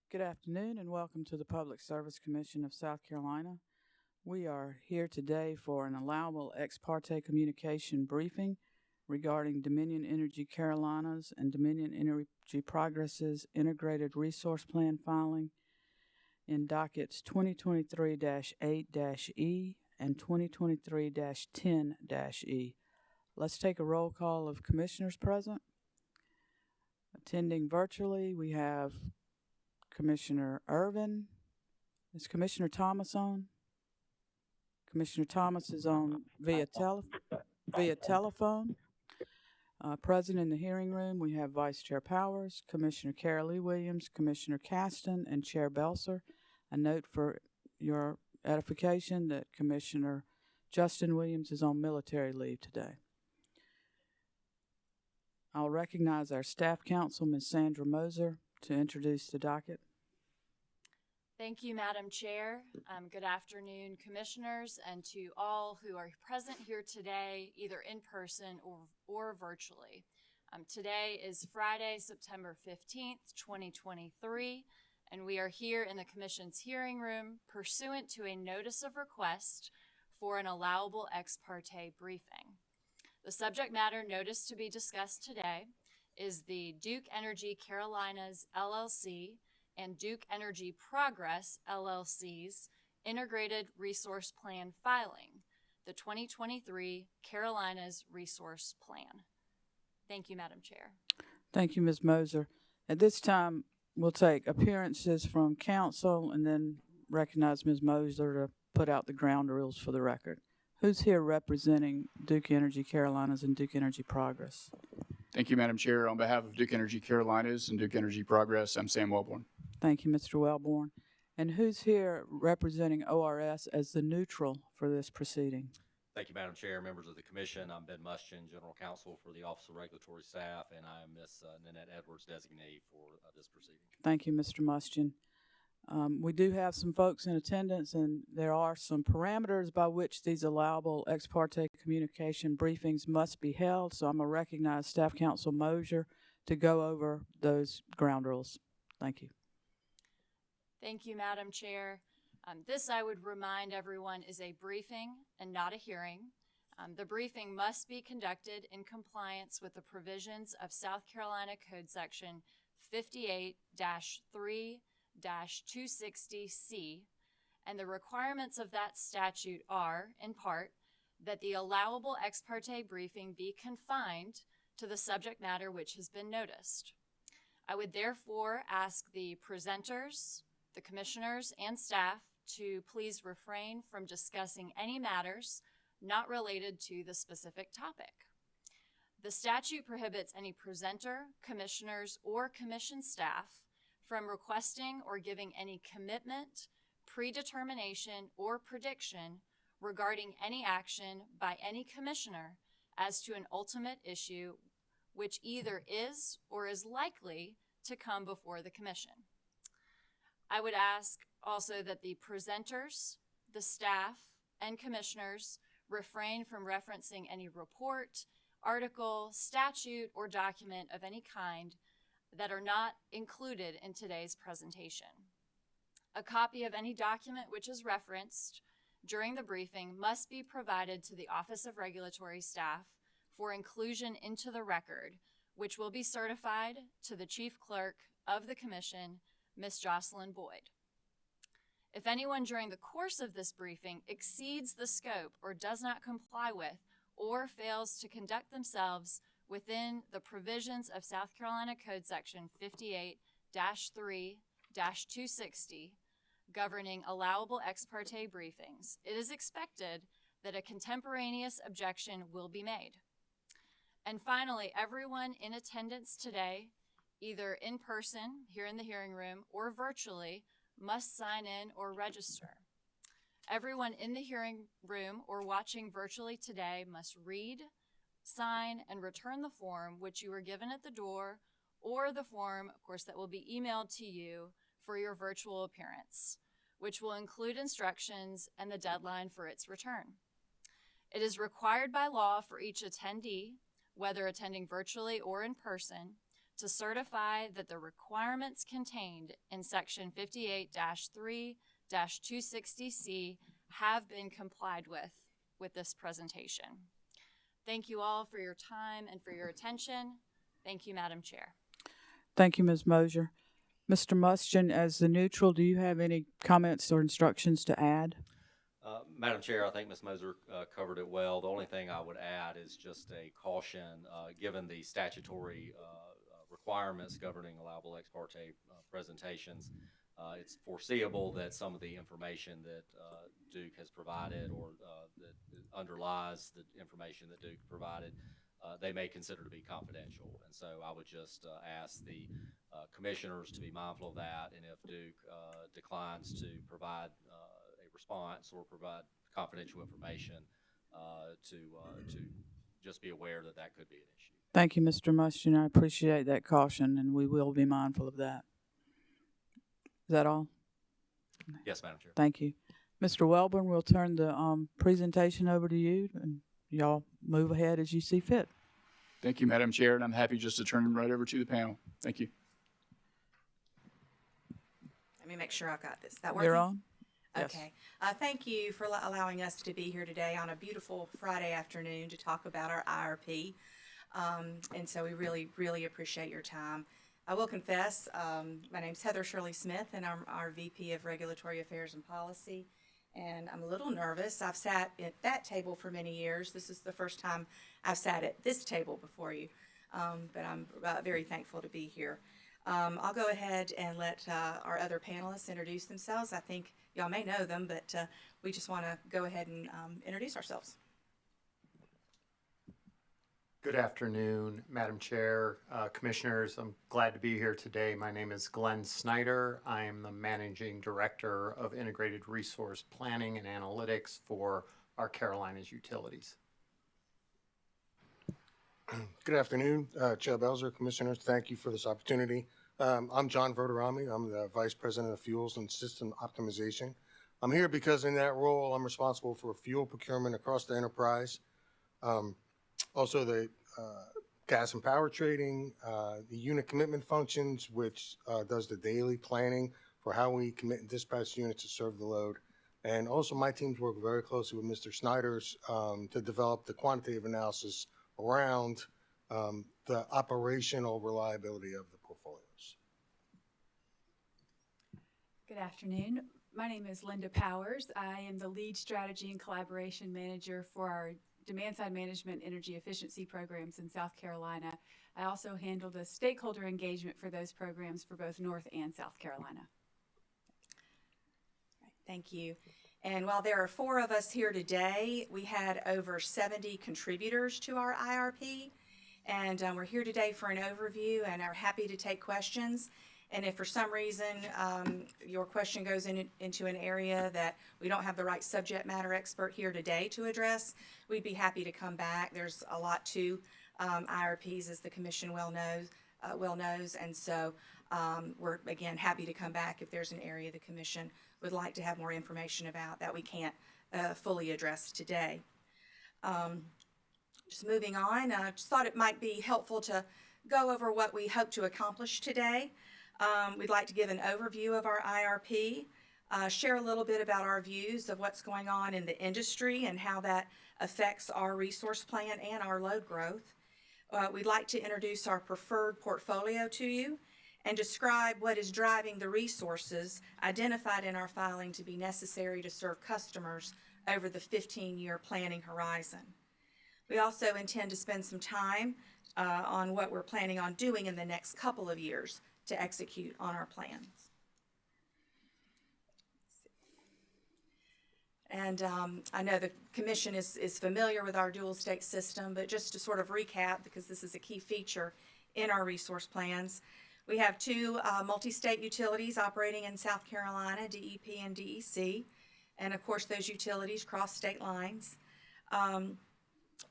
Good afternoon and welcome to the Public Service Commission of South Carolina. We are here today for an allowable ex parte communication briefing regarding Dominion Energy Carolinas and Dominion Energy Progress's Integrated Resource Plan filing in dockets 2023-8-E and 2023-10-E. Let's take a roll call of commissioners present. Attending virtually, we have Commissioner Irvin. Is Commissioner Thomas on? Commissioner Thomas is on via telephone. Present in the hearing room, we have Vice Chair Powers, Commissioner Carolee Williams, Commissioner Caston, and Chair Belser. A note for your edification that Commissioner Justin Williams is on military leave today. I'll recognize our staff counsel, Ms. Sandra Moser, to introduce the docket. Thank you, Madam Chair. Good afternoon, Commissioners, and to all who are present here today, either in person or virtually. Today is Friday, September 15th, 2023, and we are here in the Commission's hearing room pursuant to a notice of request for an allowable ex parte briefing. The subject matter notice to be discussed today is the Duke Energy Carolinas LLC and Duke Energy Progress LLC's Integrated Resource Plan filing, the 2023 Carolinas Resource Plan. Thank you, Madam Chair. Thank you, Ms. Moser. At this time, we'll take appearances from council and then recognize Ms. Moser to put out the ground rules for the record. Who's here representing Duke Energy Carolinas and Duke Energy Progress? Thank you, Madam Chair. On behalf of Duke Energy Carolinas and Duke Energy Progress, I'm Sam Wellborn. Thank you, Mr. Wellborn. And who's here representing ORS as the neutral for this proceeding? Thank you, Madam Chair, members of the Commission. I'm Ben Muschin, General Counsel for the Office of Regulatory Staff, and I am Ms. Nanette Edwards, designee for this proceeding. Thank you, Mr. Muschin. We do have some folks in attendance, and there are some parameters by which these allowable ex parte communication briefings must be held, so I'm going to recognize Staff Counsel Mosier to go over those ground rules. Thank you. Thank you, Madam Chair. This, I would remind everyone, is a briefing and not a hearing. The briefing must be conducted in compliance with the provisions of South Carolina Code Section 58-3-260C, and the requirements of that statute are, in part, that the allowable ex parte briefing be confined to the subject matter which has been noticed. I would therefore ask the presenters, the commissioners, and staff to please refrain from discussing any matters not related to the specific topic. The statute prohibits any presenter, commissioners, or commission staff from requesting or giving any commitment, predetermination, or prediction regarding any action by any commissioner as to an ultimate issue which either is or is likely to come before the commission. I would ask also that the presenters, the staff, and commissioners refrain from referencing any report, article, statute, or document of any kind that are not included in today's presentation. A copy of any document which is referenced during the briefing must be provided to the Office of Regulatory Staff for inclusion into the record, which will be certified to the Chief Clerk of the Commission, Ms. Jocelyn Boyd. If anyone during the course of this briefing exceeds the scope or does not comply with or fails to conduct themselves within the provisions of South Carolina Code Section 58-3-260 governing allowable ex parte briefings, it is expected that a contemporaneous objection will be made. And finally, everyone in attendance today, either in person here in the hearing room or virtually, must sign in or register. Everyone in the hearing room or watching virtually today must read, sign, and return the form which you were given at the door, or the form, of course, that will be emailed to you for your virtual appearance, which will include instructions and the deadline for its return. It is required by law for each attendee, whether attending virtually or in person, to certify that the requirements contained in Section 58-3-260C have been complied with this presentation. Thank you all for your time and for your attention. Thank you, Madam Chair. Thank you, Ms. Mosier. Mr. Mustian, as the neutral, do you have any comments or instructions to add? Madam Chair, I think Ms. Moser covered it well. The only thing I would add is just a caution, given the statutory requirements governing allowable ex parte presentations. It's foreseeable that some of the information that Duke has provided or that underlies the information that Duke provided, they may consider to be confidential. And so I would just ask the commissioners to be mindful of that. And if Duke declines to provide a response or provide confidential information, to just be aware that that could be an issue. Thank you, Mr. Mustian. I appreciate that caution, and we will be mindful of that. Is that all? Yes, Madam Chair. Thank you. Mr. Welborn, we'll turn the presentation over to you, and y'all move ahead as you see fit. Thank you, Madam Chair, and I'm happy just to turn it right over to the panel. Thank you. Let me make sure I've got this. That working? You're on? Okay. Thank you for allowing us to be here today on a beautiful Friday afternoon to talk about our IRP. And so we really, really appreciate your time. I will confess, my name's Heather Shirley Smith, and I'm our VP of Regulatory Affairs and Policy. And I'm a little nervous. I've sat at that table for many years. This is the first time I've sat at this table before you, but I'm very thankful to be here. I'll go ahead and let our other panelists introduce themselves. I think y'all may know them, but we just want to go ahead and introduce ourselves. Good afternoon, Madam Chair, Commissioners. I'm glad to be here today. My name is Glenn Snyder. I am the Managing Director of Integrated Resource Planning and Analytics for our Carolinas utilities. Good afternoon, Chair Belzer, Commissioners. Thank you for this opportunity. I'm John Verderami. I'm the Vice President of Fuels and System Optimization. I'm here because in that role, I'm responsible for fuel procurement across the enterprise. Also the gas and power trading, the unit commitment functions, which does the daily planning for how we commit and dispatch units to serve the load. And also my teams work very closely with Mr. Snyder's to develop the quantitative analysis around the operational reliability of the portfolios. Good afternoon. My name is Linda Powers. I am the lead strategy and collaboration manager for our demand-side management energy efficiency programs in South Carolina. I also handle the stakeholder engagement for those programs for both North and South Carolina. Thank you. And while there are 4 of us here today, we had over 70 contributors to our IRP. And we're here today for an overview and are happy to take questions. And if for some reason your question goes into an area that we don't have the right subject matter expert here today to address, we'd be happy to come back. There's a lot to IRPs, as the Commission well knows. And so we're, again, happy to come back if there's an area the Commission would like to have more information about that we can't fully address today. Just moving on, I just thought it might be helpful to go over what we hope to accomplish today. We'd like to give an overview of our IRP, share a little bit about our views of what's going on in the industry and how that affects our resource plan and our load growth. We'd like to introduce our preferred portfolio to you and describe what is driving the resources identified in our filing to be necessary to serve customers over the 15-year planning horizon. We also intend to spend some time on what we're planning on doing in the next couple of years to execute on our plans. And I know the Commission is familiar with our dual state system, but just to sort of recap, because this is a key feature in our resource plans, we have 2 multi-state utilities operating in South Carolina, DEP and DEC, and of course those utilities cross state lines.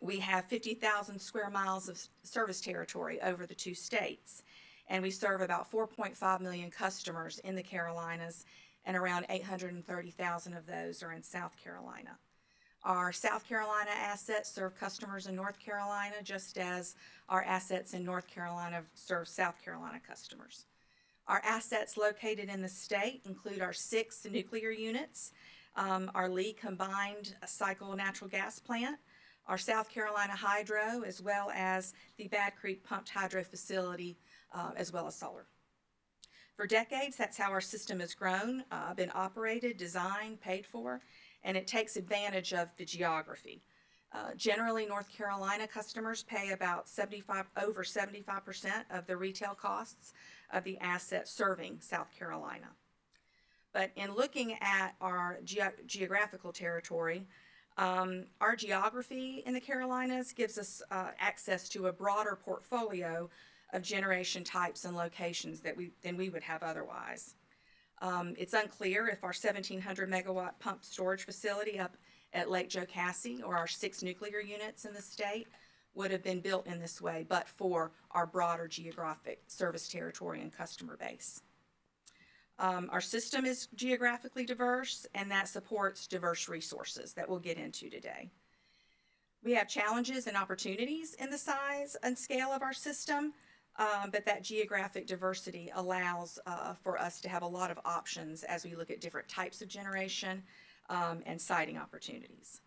We have 50,000 square miles of service territory over the 2 states, and we serve about 4.5 million customers in the Carolinas, and around 830,000 of those are in South Carolina. Our South Carolina assets serve customers in North Carolina, just as our assets in North Carolina serve South Carolina customers. Our assets located in the state include our 6 nuclear units, our Lee combined cycle natural gas plant, our South Carolina hydro, as well as the Bad Creek pumped hydro facility, as well as solar. For decades, that's how our system has grown, been operated, designed, paid for, and it takes advantage of the geography. Generally, North Carolina customers pay about over 75% of the retail costs of the asset serving South Carolina. But in looking at our geographical territory, our geography in the Carolinas gives us access to a broader portfolio of generation types and locations than we would have otherwise. It's unclear if our 1,700 megawatt pump storage facility up at Lake Jocassee or our 6 nuclear units in the state would have been built in this way, but for our broader geographic service territory and customer base. Our system is geographically diverse, and that supports diverse resources that we'll get into today. We have challenges and opportunities in the size and scale of our system, but that geographic diversity allows for us to have a lot of options as we look at different types of generation and siting opportunities.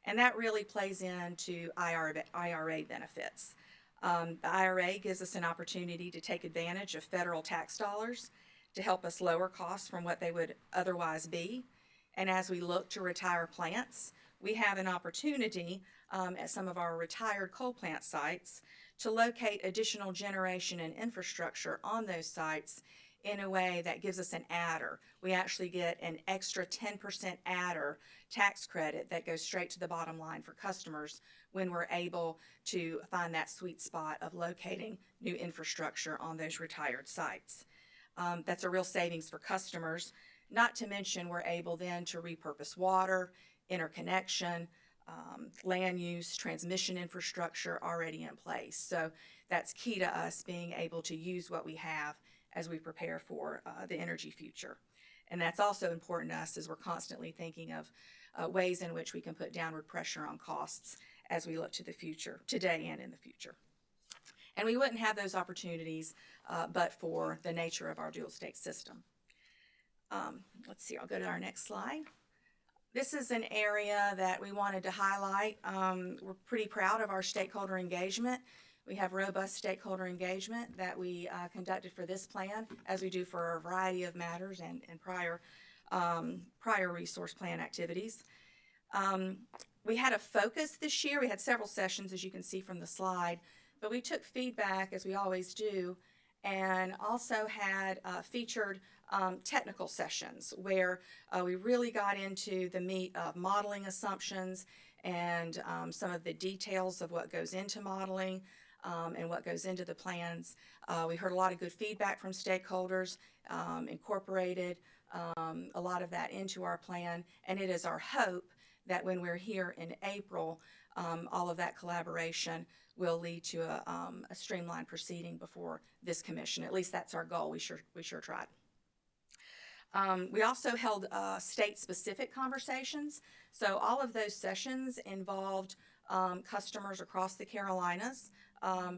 And that really plays into IRA benefits. The IRA gives us an opportunity to take advantage of federal tax dollars to help us lower costs from what they would otherwise be. And as we look to retire plants, we have an opportunity at some of our retired coal plant sites to locate additional generation and infrastructure on those sites in a way that gives us an adder. We actually get an extra 10% adder tax credit that goes straight to the bottom line for customers when we're able to find that sweet spot of locating new infrastructure on those retired sites. That's a real savings for customers, not to mention we're able then to repurpose water, interconnection, land use, transmission infrastructure already in place. So that's key to us being able to use what we have as we prepare for the energy future. And that's also important to us as we're constantly thinking of ways in which we can put downward pressure on costs as we look to the future, today and in the future. And we wouldn't have those opportunities but for the nature of our dual state system. Let's see, I'll go to our next slide. This is an area that we wanted to highlight. We're pretty proud of our stakeholder engagement. We have robust stakeholder engagement that we conducted for this plan, as we do for a variety of matters and prior resource plan activities. We had a focus this year. We had several sessions, as you can see from the slide, but we took feedback, as we always do, and also had featured technical sessions where we really got into the meat of modeling assumptions and some of the details of what goes into modeling and what goes into the plans. We heard a lot of good feedback from stakeholders, incorporated a lot of that into our plan, and it is our hope that when we're here in April, all of that collaboration will lead to a streamlined proceeding before this commission. At least that's our goal. We sure tried. We also held state-specific conversations. So all of those sessions involved customers across the Carolinas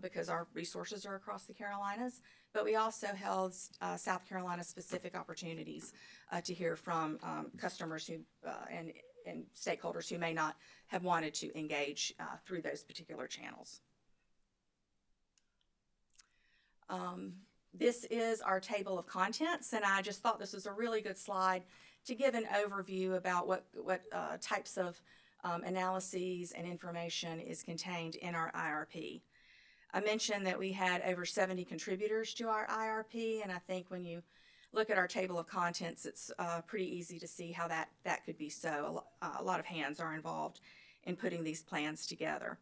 because our resources are across the Carolinas. But we also held South Carolina-specific opportunities to hear from customers who and stakeholders who may not have wanted to engage through those particular channels. This is our table of contents, and I just thought this was a really good slide to give an overview about what types of analyses and information is contained in our IRP. I mentioned that we had over 70 contributors to our IRP, and I think when you look at our table of contents, it's pretty easy to see how that could be so. A lot of hands are involved in putting these plans together.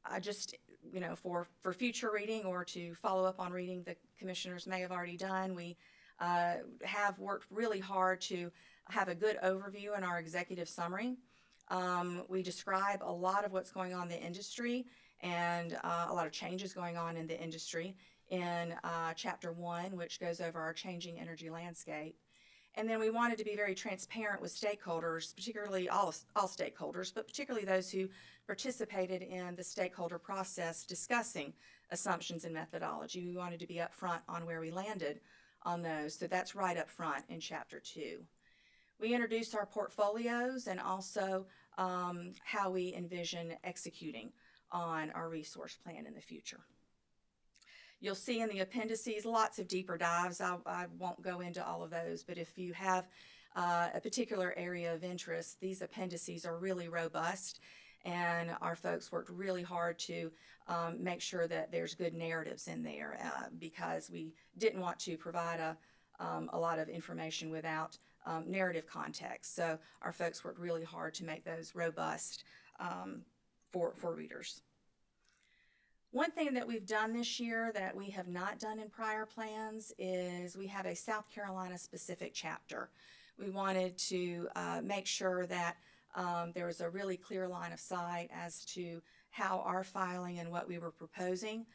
I just, for future reading or to follow up on reading the commissioners may have already done, we have worked really hard to have a good overview in our executive summary. We describe a lot of what's going on in the industry and a lot of changes going on in the industry in Chapter 1, which goes over our changing energy landscape. And then we wanted to be very transparent with stakeholders, particularly all stakeholders, but particularly those who participated in the stakeholder process discussing assumptions and methodology. We wanted to be upfront on where we landed on those, so that's right up front in Chapter 2. We introduced our portfolios and also how we envision executing on our resource plan in the future. You'll see in the appendices lots of deeper dives. I won't go into all of those, but if you have a particular area of interest, these appendices are really robust, and our folks worked really hard to make sure that there's good narratives in there because we didn't want to provide a lot of information without narrative context. So our folks worked really hard to make those robust for readers. One thing that we've done this year that we have not done in prior plans is we have a South Carolina specific chapter. We wanted to make sure that there was a really clear line of sight as to how our filing and what we were proposing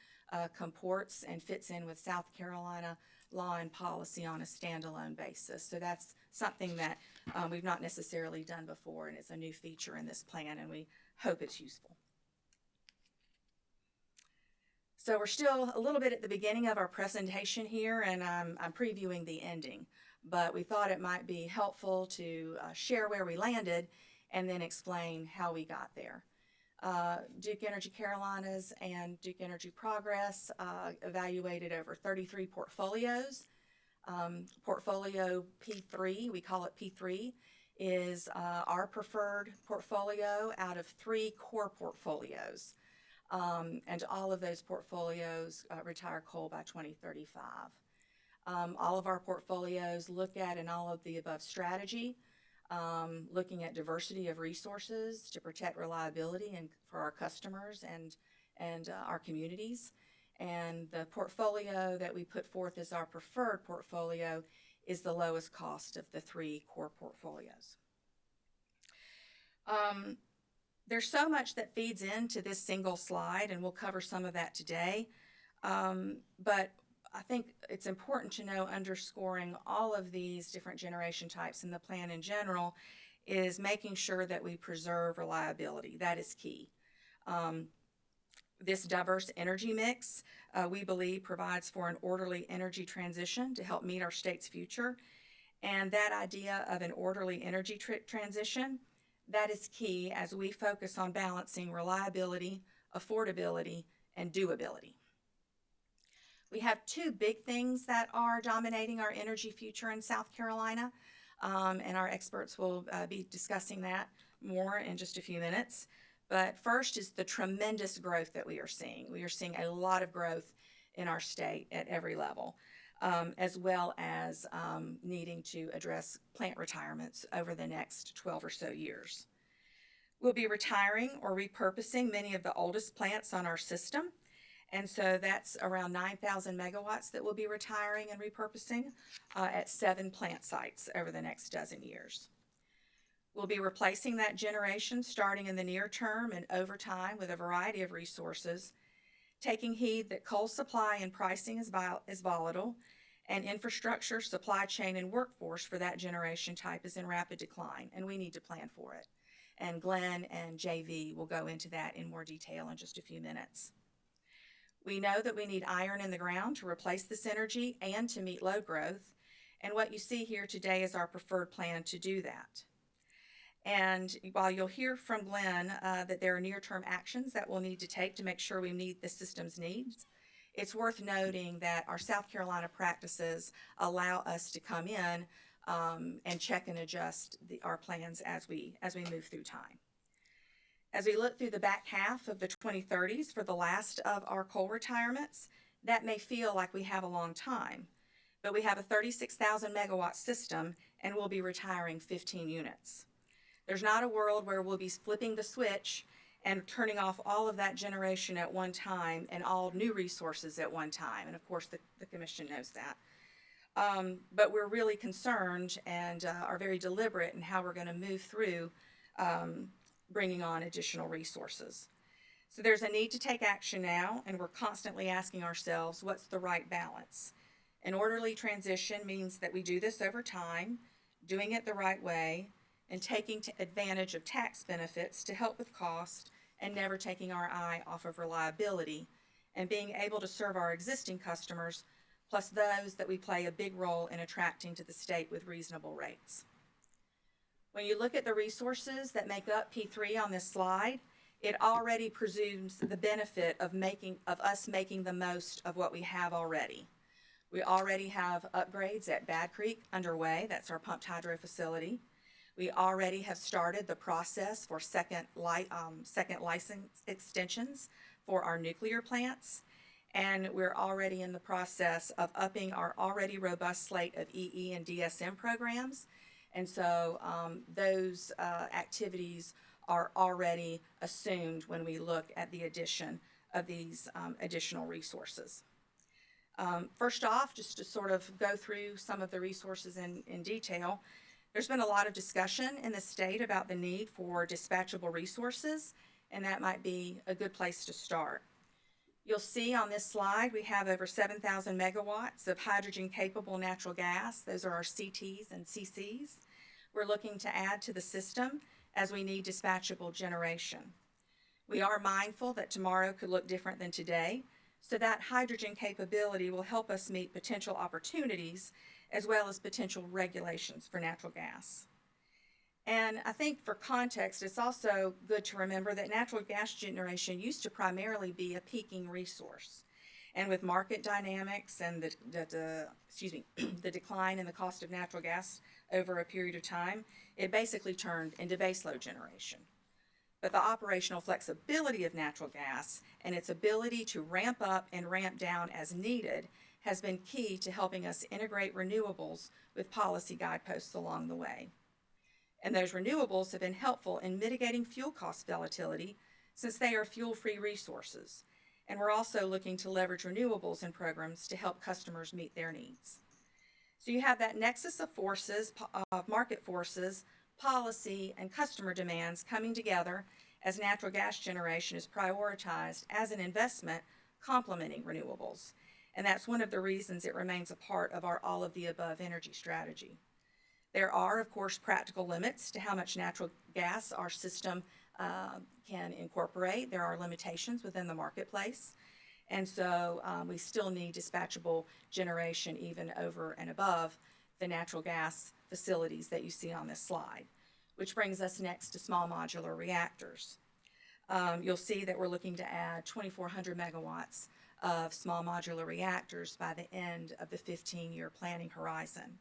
comports and fits in with South Carolina law and policy on a standalone basis. So that's something that we've not necessarily done before, and it's a new feature in this plan, and we hope it's useful. So we're still a little bit at the beginning of our presentation here, and I'm previewing the ending, but we thought it might be helpful to share where we landed and then explain how we got there. Duke Energy Carolinas and Duke Energy Progress evaluated over 33 portfolios. Portfolio P3, we call it P3, is our preferred portfolio out of 3 core portfolios. And all of those portfolios retire coal by 2035. All of our portfolios look at an all of the above strategy, looking at diversity of resources to protect reliability and for our customers and our communities. And the portfolio that we put forth as our preferred portfolio is the lowest cost of the 3 core portfolios. There's so much that feeds into this single slide, and we'll cover some of that today. But I think it's important to know, underscoring all of these different generation types in the plan in general, is making sure that we preserve reliability. That is key. This diverse energy mix, we believe, provides for an orderly energy transition to help meet our state's future. And that idea of an orderly energy transition, that is key as we focus on balancing reliability, affordability, and doability. We have 2 big things that are dominating our energy future in South Carolina, and our experts will be discussing that more in just a few minutes. But first is the tremendous growth that we are seeing. We are seeing a lot of growth in our state at every level, as well as needing to address plant retirements over the next 12 or so years. We'll be retiring or repurposing many of the oldest plants on our system, and so that's around 9,000 megawatts that we'll be retiring and repurposing at 7 plant sites over the next dozen years. We'll be replacing that generation starting in the near term and over time with a variety of resources, taking heed that coal supply and pricing is volatile, and infrastructure, supply chain, and workforce for that generation type is in rapid decline, and we need to plan for it. And Glenn and JV will go into that in more detail in just a few minutes. We know that we need iron in the ground to replace this energy and to meet load growth, and what you see here today is our preferred plan to do that. And while you'll hear from Glenn that there are near-term actions that we'll need to take to make sure we meet the system's needs, it's worth noting that our South Carolina practices allow us to come in and check and adjust our plans as we move through time. As we look through the back half of the 2030s for the last of our coal retirements, that may feel like we have a long time, but we have a 36,000 megawatt system and we'll be retiring 15 units. There's not a world where we'll be flipping the switch and turning off all of that generation at one time and all new resources at one time. And of course, the Commission knows that. But we're really concerned and are very deliberate in how we're going to move through bringing on additional resources. So there's a need to take action now, and we're constantly asking ourselves, what's the right balance? An orderly transition means that we do this over time, doing it the right way, and taking advantage of tax benefits to help with cost, and never taking our eye off of reliability, and being able to serve our existing customers, plus those that we play a big role in attracting to the state with reasonable rates. When you look at the resources that make up P3 on this slide, it already presumes the benefit of us making the most of what we have already. We already have upgrades at Bad Creek underway. That's our pumped hydro facility. We already have started the process for second license extensions for our nuclear plants. And we're already in the process of upping our already robust slate of EE and DSM programs. And so those activities are already assumed when we look at the addition of these additional resources. First off, just to sort of go through some of the resources in detail, there's been a lot of discussion in the state about the need for dispatchable resources, and that might be a good place to start. You'll see on this slide we have over 7,000 megawatts of hydrogen-capable natural gas. Those are our CTs and CCs. We're looking to add to the system as we need dispatchable generation. We are mindful that tomorrow could look different than today, so that hydrogen capability will help us meet potential opportunities as well as potential regulations for natural gas. And I think for context, it's also good to remember that natural gas generation used to primarily be a peaking resource. And with market dynamics and the decline in the cost of natural gas over a period of time, it basically turned into baseload generation. But the operational flexibility of natural gas and its ability to ramp up and ramp down as needed has been key to helping us integrate renewables with policy guideposts along the way. And those renewables have been helpful in mitigating fuel cost volatility since they are fuel-free resources. And we're also looking to leverage renewables in programs to help customers meet their needs. So you have that nexus of forces, of market forces, policy, and customer demands coming together as natural gas generation is prioritized as an investment complementing renewables. And that's one of the reasons it remains a part of our all-of-the-above energy strategy. There are, of course, practical limits to how much natural gas our system can incorporate. There are limitations within the marketplace. And so we still need dispatchable generation even over and above the natural gas facilities that you see on this slide, which brings us next to small modular reactors. You'll see that we're looking to add 2,400 megawatts of small modular reactors by the end of the 15-year planning horizon.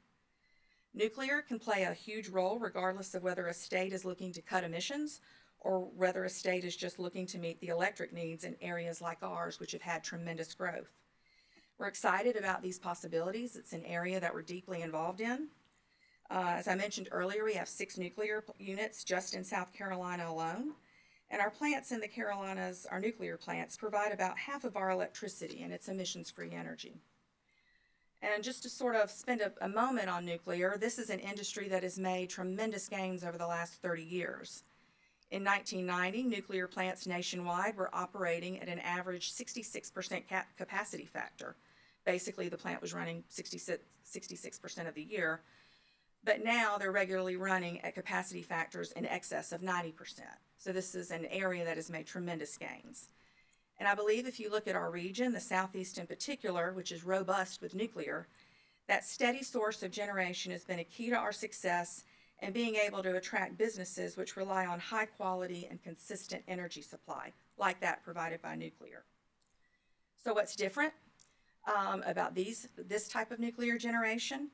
Nuclear can play a huge role regardless of whether a state is looking to cut emissions or whether a state is just looking to meet the electric needs in areas like ours, which have had tremendous growth. We're excited about these possibilities. It's an area that we're deeply involved in. As I mentioned earlier, we have 6 nuclear units just in South Carolina alone. And our plants in the Carolinas, our nuclear plants, provide about half of our electricity, and it's emissions-free energy. And just to sort of spend a moment on nuclear, this is an industry that has made tremendous gains over the last 30 years. In 1990, nuclear plants nationwide were operating at an average 66% capacity factor. Basically, the plant was running 66% of the year. But now they're regularly running at capacity factors in excess of 90%. So this is an area that has made tremendous gains. And I believe if you look at our region, the Southeast in particular, which is robust with nuclear, that steady source of generation has been a key to our success and being able to attract businesses which rely on high quality and consistent energy supply, like that provided by nuclear. So what's different about this type of nuclear generation?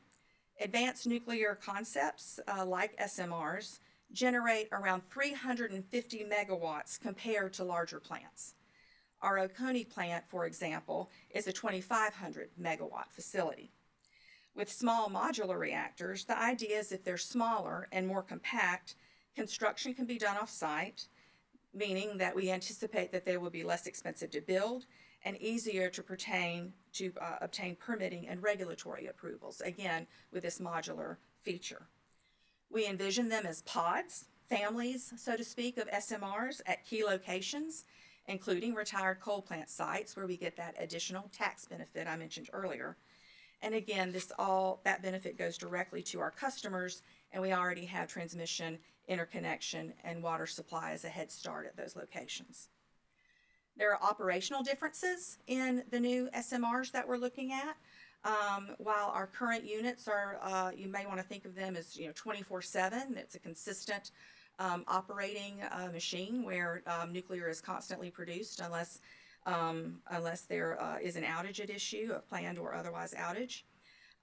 Advanced nuclear concepts like SMRs generate around 350 megawatts compared to larger plants. Our Oconee plant, for example, is a 2,500 megawatt facility. With small modular reactors, the idea is if they're smaller and more compact, construction can be done off-site, meaning that we anticipate that they will be less expensive to build and easier to obtain permitting and regulatory approvals, again, with this modular feature. We envision them as pods, families, so to speak, of SMRs at key locations, including retired coal plant sites where we get that additional tax benefit I mentioned earlier. And again, that benefit goes directly to our customers and we already have transmission, interconnection, and water supply as a head start at those locations. There are operational differences in the new SMRs that we're looking at. While our current units are, you may want to think of them as 24/7. It's a consistent operating machine where nuclear is constantly produced unless there is an outage at issue, a planned or otherwise outage.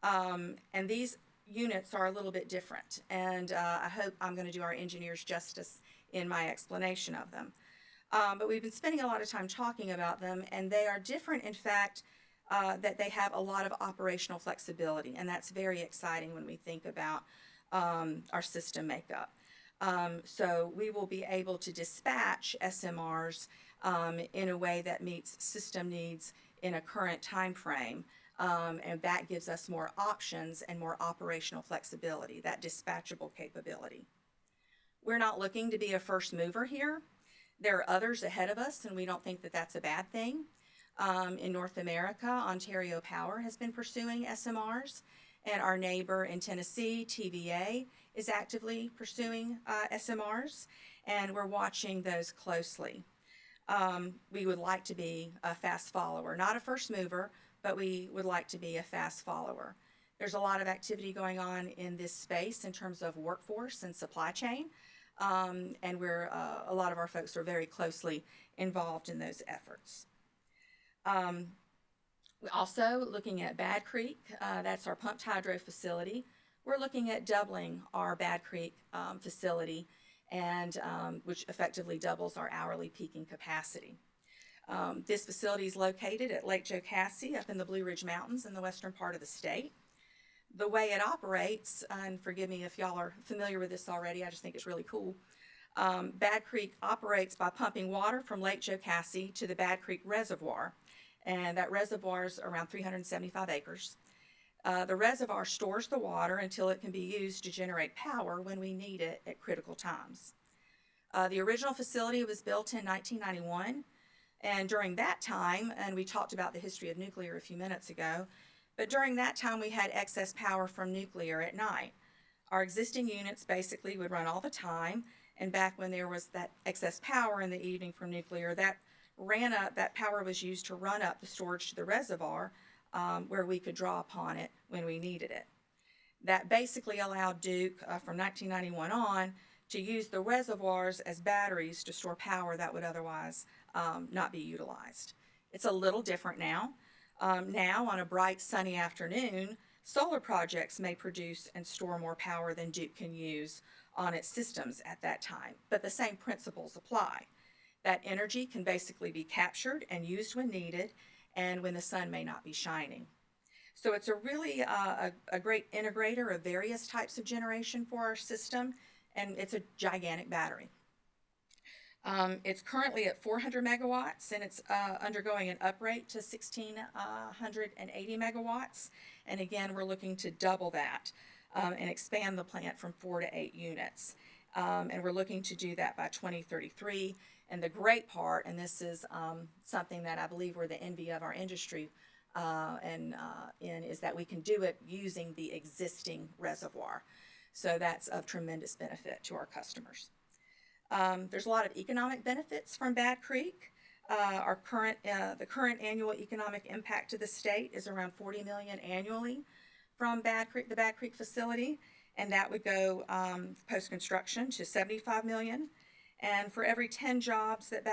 And these units are a little bit different, and I hope I'm going to do our engineers justice in my explanation of them. But we've been spending a lot of time talking about them, and they are different in fact that they have a lot of operational flexibility, and that's very exciting when we think about our system makeup. So we will be able to dispatch SMRs in a way that meets system needs in a current time frame, and that gives us more options and more operational flexibility, that dispatchable capability. We're not looking to be a first mover here. There are others ahead of us, and we don't think that that's a bad thing. In North America, Ontario Power has been pursuing SMRs, and our neighbor in Tennessee, TVA, is actively pursuing SMRs, and we're watching those closely. We would like to be a fast follower, not a first mover, but we would like to be a fast follower. There's a lot of activity going on in this space in terms of workforce and supply chain, and a lot of our folks are very closely involved in those efforts. We're also looking at Bad Creek. That's our pumped hydro facility. We're looking at doubling our Bad Creek facility, and which effectively doubles our hourly peaking capacity. This facility is located at Lake Jocassee up in the Blue Ridge Mountains in the western part of the state. The way it operates, and forgive me if y'all are familiar with this already, I just think it's really cool. Bad Creek operates by pumping water from Lake Jocassee to the Bad Creek Reservoir, and that reservoir is around 375 acres. The reservoir stores the water until it can be used to generate power when we need it at critical times. The original facility was built in 1991, and during that time, and we talked about the history of nuclear a few minutes ago, but during that time we had excess power from nuclear at night. Our existing units basically would run all the time, and back when there was that excess power in the evening from nuclear, that power was used to run up the storage to the reservoir where we could draw upon it when we needed it. That basically allowed Duke from 1991 on to use the reservoirs as batteries to store power that would otherwise not be utilized. It's a little different now. Now, on a bright sunny afternoon, solar projects may produce and store more power than Duke can use on its systems at that time, but the same principles apply. That energy can basically be captured and used when needed and when the sun may not be shining. So it's a really a great integrator of various types of generation for our system, and it's a gigantic battery. It's currently at 400 megawatts, and it's undergoing an uprate to 1,680 megawatts. And again, we're looking to double that and expand the plant from 4 to 8 units. And we're looking to do that by 2033. And the great part, and this is something that I believe we're the envy of our industry is that we can do it using the existing reservoir. So that's of tremendous benefit to our customers. There's a lot of economic benefits from Bad Creek. The current annual economic impact to the state is around $40 million annually from the Bad Creek facility, and that would go post-construction to $75 million. And for every 10 jobs that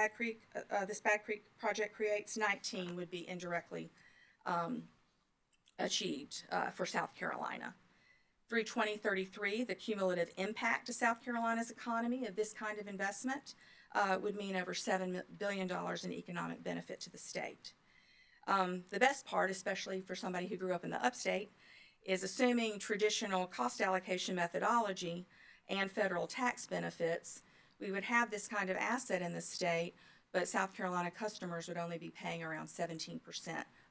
this Bad Creek project creates, 19 would be indirectly achieved for South Carolina. Through 2033, the cumulative impact to South Carolina's economy of this kind of investment would mean over $7 billion in economic benefit to the state. The best part, especially for somebody who grew up in the upstate, is assuming traditional cost allocation methodology and federal tax benefits, we would have this kind of asset in the state, but South Carolina customers would only be paying around 17%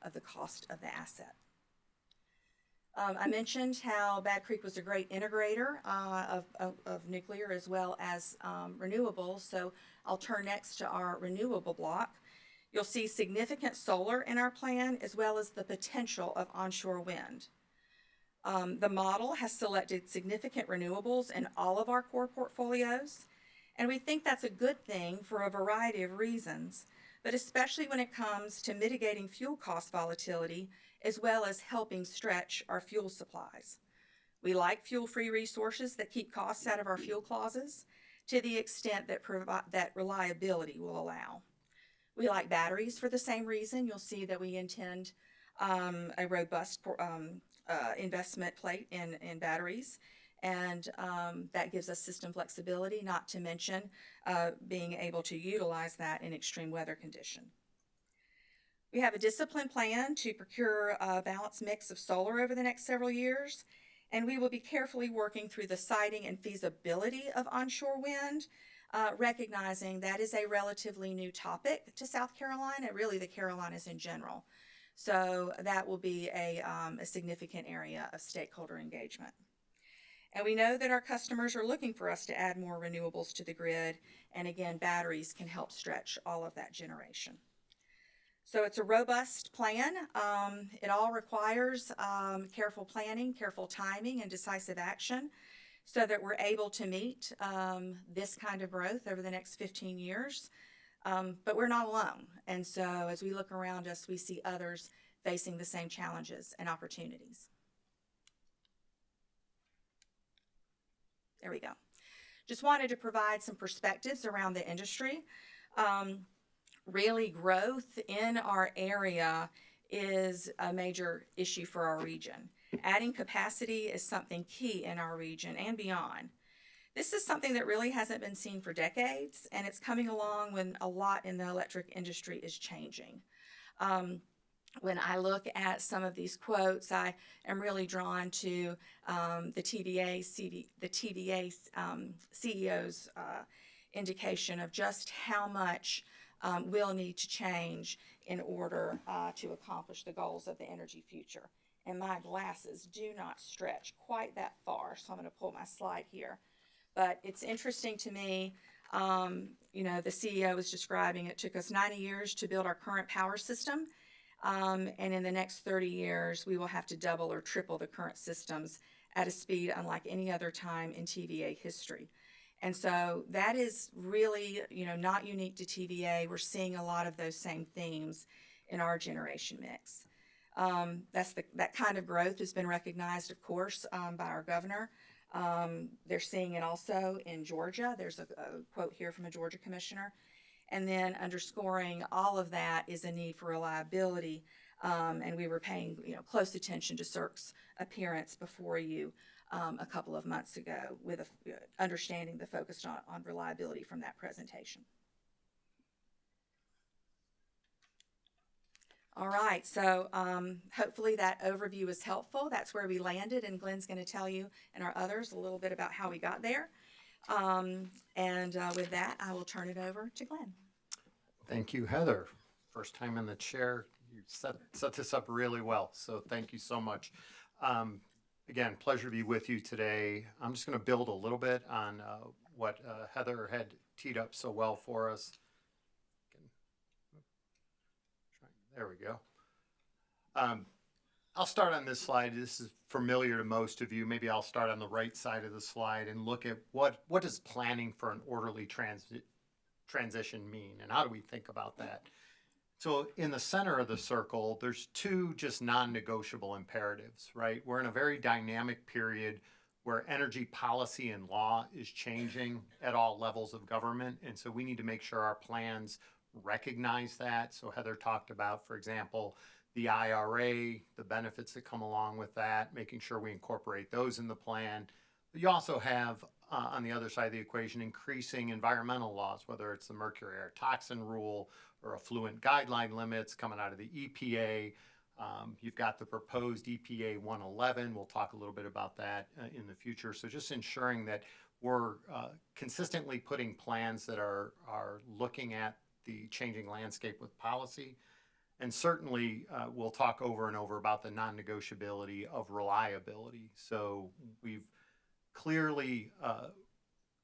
of the cost of the asset. I mentioned how Bad Creek was a great integrator of nuclear as well as renewables, so I'll turn next to our renewable block. You'll see significant solar in our plan as well as the potential of onshore wind. The model has selected significant renewables in all of our core portfolios, and we think that's a good thing for a variety of reasons, but especially when it comes to mitigating fuel cost volatility as well as helping stretch our fuel supplies. We like fuel-free resources that keep costs out of our fuel clauses to the extent that reliability will allow. We like batteries for the same reason. You'll see that we intend a robust investment plate in batteries, and that gives us system flexibility, not to mention being able to utilize that in extreme weather condition. We have a disciplined plan to procure a balanced mix of solar over the next several years, and we will be carefully working through the siting and feasibility of onshore wind, recognizing that is a relatively new topic to South Carolina, really the Carolinas in general. So that will be a significant area of stakeholder engagement. And we know that our customers are looking for us to add more renewables to the grid, and again, batteries can help stretch all of that generation. So it's a robust plan. It all requires careful planning, careful timing, and decisive action so that we're able to meet this kind of growth over the next 15 years. But we're not alone. And so as we look around us, we see others facing the same challenges and opportunities. There we go. Just wanted to provide some perspectives around the industry. Really, growth in our area is a major issue for our region. Adding capacity is something key in our region and beyond. This is something that really hasn't been seen for decades, and it's coming along when a lot in the electric industry is changing. When I look at some of these quotes, I am really drawn to the TVA CEO's indication of just how much will need to change in order to accomplish the goals of the energy future. And my glasses do not stretch quite that far, so I'm going to pull my slide here. But it's interesting to me, you know, the CEO was describing it took us 90 years to build our current power system. And in the next 30 years, we will have to double or triple the current systems at a speed unlike any other time in TVA history. And so that is really, you know, not unique to TVA. We're seeing a lot of those same themes in our generation mix. That kind of growth has been recognized, of course, by our governor. They're seeing it also in Georgia. There's a quote here from a Georgia commissioner. And then underscoring all of that is a need for reliability. And we were paying, you know, close attention to CERC's appearance before you a couple of months ago with understanding the focus on reliability from that presentation. All right, so hopefully that overview was helpful. That's where we landed, and Glenn's going to tell you and our others a little bit about how we got there. With that, I will turn it over to Glenn. Thank you, Heather. First time in the chair. You set this up really well, so thank you so much. Again, pleasure to be with you today. I'm just going to build a little bit on what Heather had teed up so well for us. There we go. I'll start on this slide. This is familiar to most of you. Maybe I'll start on the right side of the slide and look at what does planning for an orderly transition mean, and how do we think about that? So in the center of the circle, there's two just non-negotiable imperatives, right? We're in a very dynamic period where energy policy and law is changing at all levels of government, and so we need to make sure our plans recognize that. So Heather talked about, for example, the IRA, the benefits that come along with that, making sure we incorporate those in the plan. But you also have, on the other side of the equation, increasing environmental laws, whether it's the mercury air toxin rule or effluent guideline limits coming out of the EPA. You've got the proposed EPA 111. We'll talk a little bit about that in the future. So just ensuring that we're consistently putting plans that are looking at the changing landscape with policy. And certainly we'll talk over and over about the non-negotiability of reliability. So we've clearly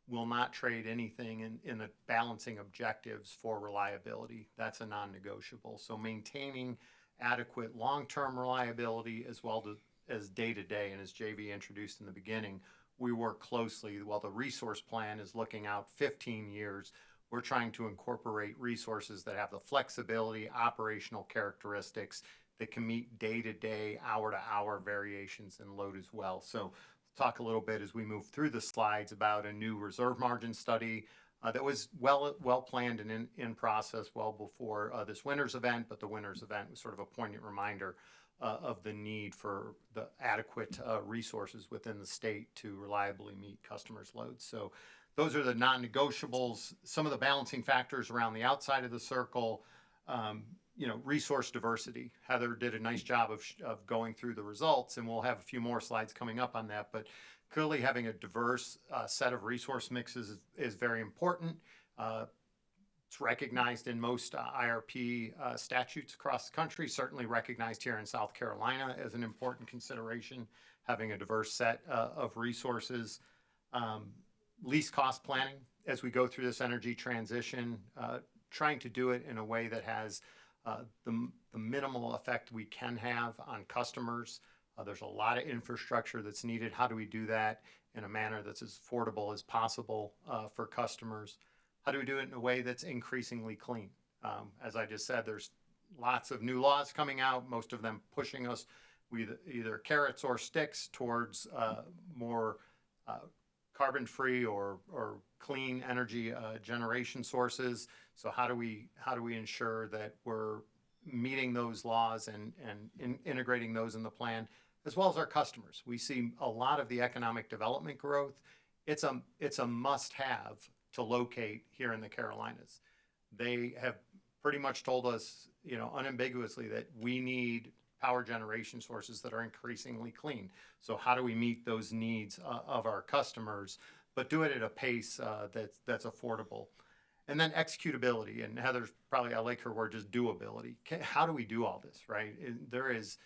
will not trade anything in the balancing objectives for reliability. That's a non-negotiable. So maintaining adequate long-term reliability as well as day-to-day. And as JV introduced in the beginning, we work closely. While the resource plan is looking out 15 years, we're trying to incorporate resources that have the flexibility, operational characteristics that can meet day-to-day, hour-to-hour variations in load as well. So talk a little bit as we move through the slides about a new reserve margin study that was well planned and in process well before this winter's event, but the winter's event was sort of a poignant reminder of the need for the adequate resources within the state to reliably meet customers' loads. So those are the non-negotiables. Some of the balancing factors around the outside of the circle, resource diversity. Heather did a nice job of going through the results, and we'll have a few more slides coming up on that. But clearly having a diverse set of resource mixes is very important. It's recognized in most IRP statutes across the country, certainly recognized here in South Carolina as an important consideration, having a diverse set of resources. Least cost planning as we go through this energy transition, trying to do it in a way that has the minimal effect we can have on customers. There's a lot of infrastructure that's needed. How do we do that in a manner that's as affordable as possible for customers? How do we do it in a way that's increasingly clean? As I just said, there's lots of new laws coming out, most of them pushing us with either carrots or sticks towards more carbon-free or clean energy generation sources. So how do we ensure that we're meeting those laws and integrating those in the plan, as well as our customers? We see a lot of the economic development growth. It's a must-have to locate here in the Carolinas. They have pretty much told us, unambiguously, that we need power generation sources that are increasingly clean. So how do we meet those needs of our customers, but do it at a pace that's affordable? And then executability, and Heather's probably, I like her word, just doability. How do we do all this, right? There is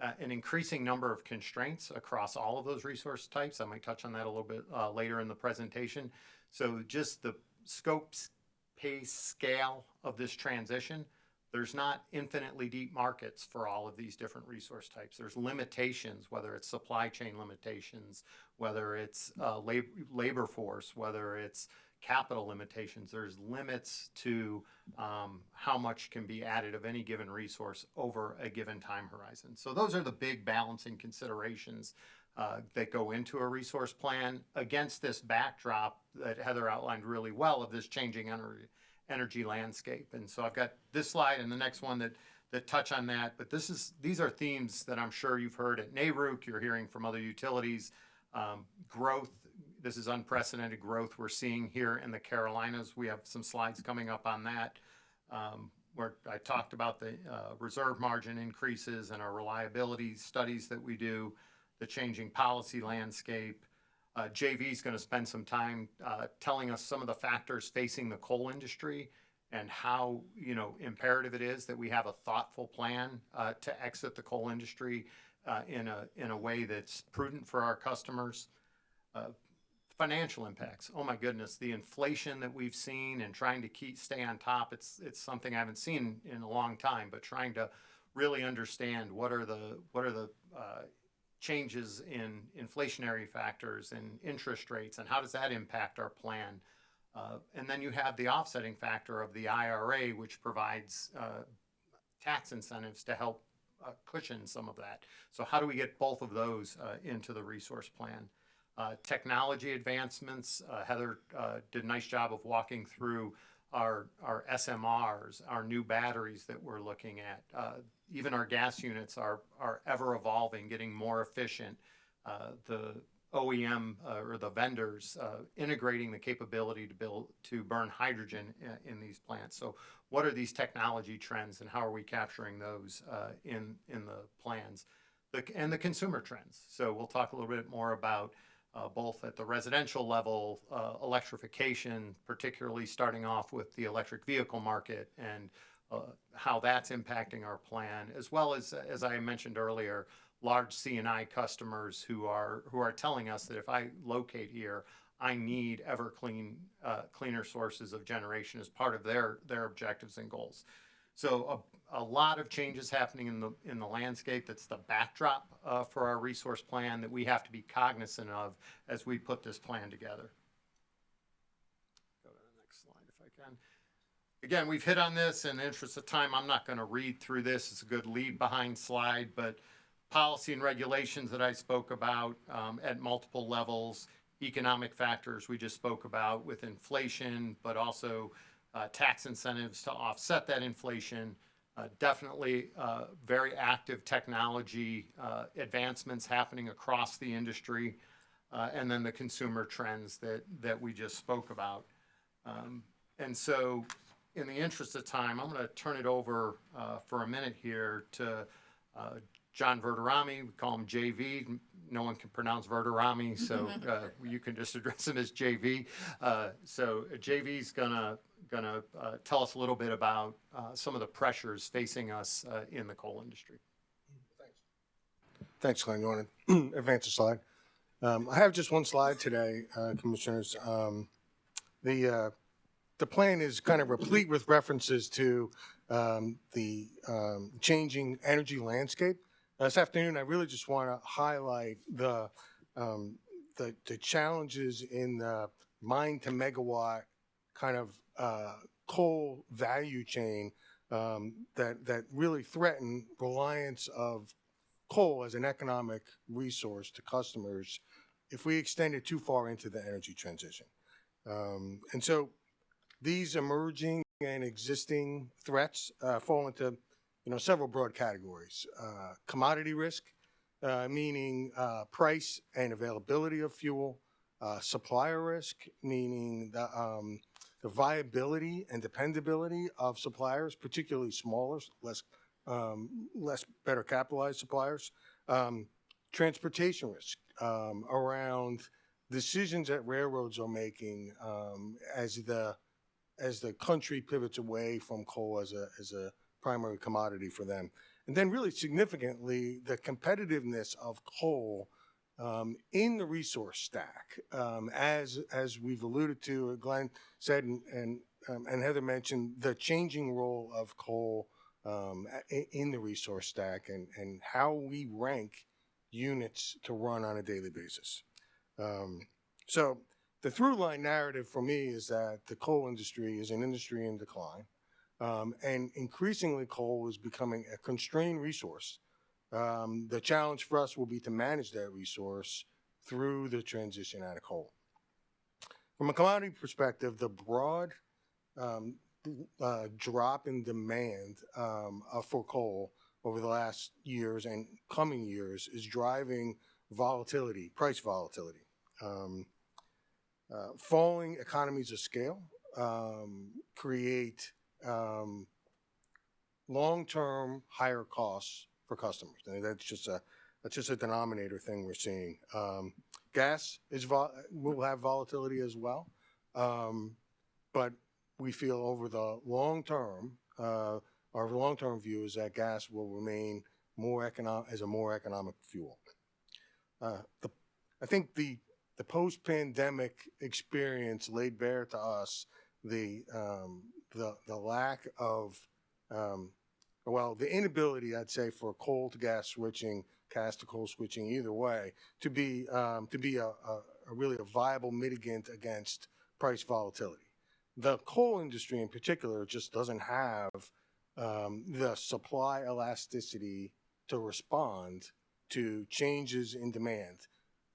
an increasing number of constraints across all of those resource types. I might touch on that a little bit later in the presentation. So just the scope, pace, scale of this transition, there's not infinitely deep markets for all of these different resource types. There's limitations, whether it's supply chain limitations, whether it's labor force, whether it's capital limitations. There's limits to how much can be added of any given resource over a given time horizon. So those are the big balancing considerations that go into a resource plan against this backdrop that Heather outlined really well of this changing energy landscape. And so I've got this slide and the next one that touch on that. But these are themes that I'm sure you've heard at NARUC, you're hearing from other utilities. Growth, this is unprecedented growth we're seeing here in the Carolinas. We have some slides coming up on that, where I talked about the reserve margin increases and our reliability studies that we do, the changing policy landscape. JV is going to spend some time telling us some of the factors facing the coal industry and how imperative it is that we have a thoughtful plan to exit the coal industry in a way that's prudent for our customers. Financial impacts. Oh my goodness, the inflation that we've seen and trying to stay on top. It's something I haven't seen in a long time, but trying to really understand what are the changes in inflationary factors and interest rates, and how does that impact our plan? And then you have the offsetting factor of the IRA, which provides tax incentives to help cushion some of that. So how do we get both of those into the resource plan? Technology advancements. Heather did a nice job of walking through our SMRs, our new batteries that we're looking at. Even our gas units are ever evolving, getting more efficient. The OEM or the vendors integrating the capability to burn hydrogen in these plants. So what are these technology trends and how are we capturing those in the plans? And the consumer trends. So we'll talk a little bit more about both at the residential level, electrification, particularly starting off with the electric vehicle market and how that's impacting our plan, as well as I mentioned earlier, large C&I customers who are telling us that if I locate here, I need cleaner sources of generation as part of their objectives and goals. So a lot of changes happening in the landscape. That's the backdrop for our resource plan that we have to be cognizant of as we put this plan together. Go to the next slide if I can. Again, we've hit on this. In the interest of time, I'm not going to read through this. It's a good leave behind slide, but policy and regulations that I spoke about at multiple levels, economic factors we just spoke about with inflation, but also tax incentives to offset that inflation. Definitely very active technology advancements happening across the industry, and then the consumer trends that we just spoke about. And so in the interest of time, I'm going to turn it over for a minute here to John Verderami. We call him JV. No one can pronounce Verderami, so you can just address him as JV. So JV's gonna tell us a little bit about some of the pressures facing us in the coal industry. Thanks, Glenn. You want to advance the slide? I have just one slide today, Commissioners. The plan is kind of replete with references to the changing energy landscape. This afternoon, I really just want to highlight the challenges in the mine to megawatt kind of coal value chain that really threaten reliance of coal as an economic resource to customers if we extend it too far into the energy transition. And so these emerging and existing threats fall into several broad categories. Commodity risk, meaning price and availability of fuel. Supplier risk, meaning the viability and dependability of suppliers, particularly smaller, less better capitalized suppliers. Transportation risk around decisions that railroads are making as the country pivots away from coal as a primary commodity for them. And then really significantly, the competitiveness of coal in the resource stack. As we've alluded to, Glenn said, and Heather mentioned, the changing role of coal in the resource stack and how we rank units to run on a daily basis. So the through line narrative for me is that the coal industry is an industry in decline. And increasingly, coal is becoming a constrained resource. The challenge for us will be to manage that resource through the transition out of coal. From a commodity perspective, the broad drop in demand for coal over the last years and coming years is driving volatility, price volatility. Falling economies of scale create long-term higher costs for customers. And that's just a denominator thing we're seeing. Gas will have volatility as well, but we feel over the long term, our long-term view is that gas will remain as a more economic fuel. I think the post-pandemic experience laid bare to us the lack of, the inability, I'd say, for coal to gas switching, gas to coal switching, either way, to be really a viable mitigant against price volatility. The coal industry in particular just doesn't have the supply elasticity to respond to changes in demand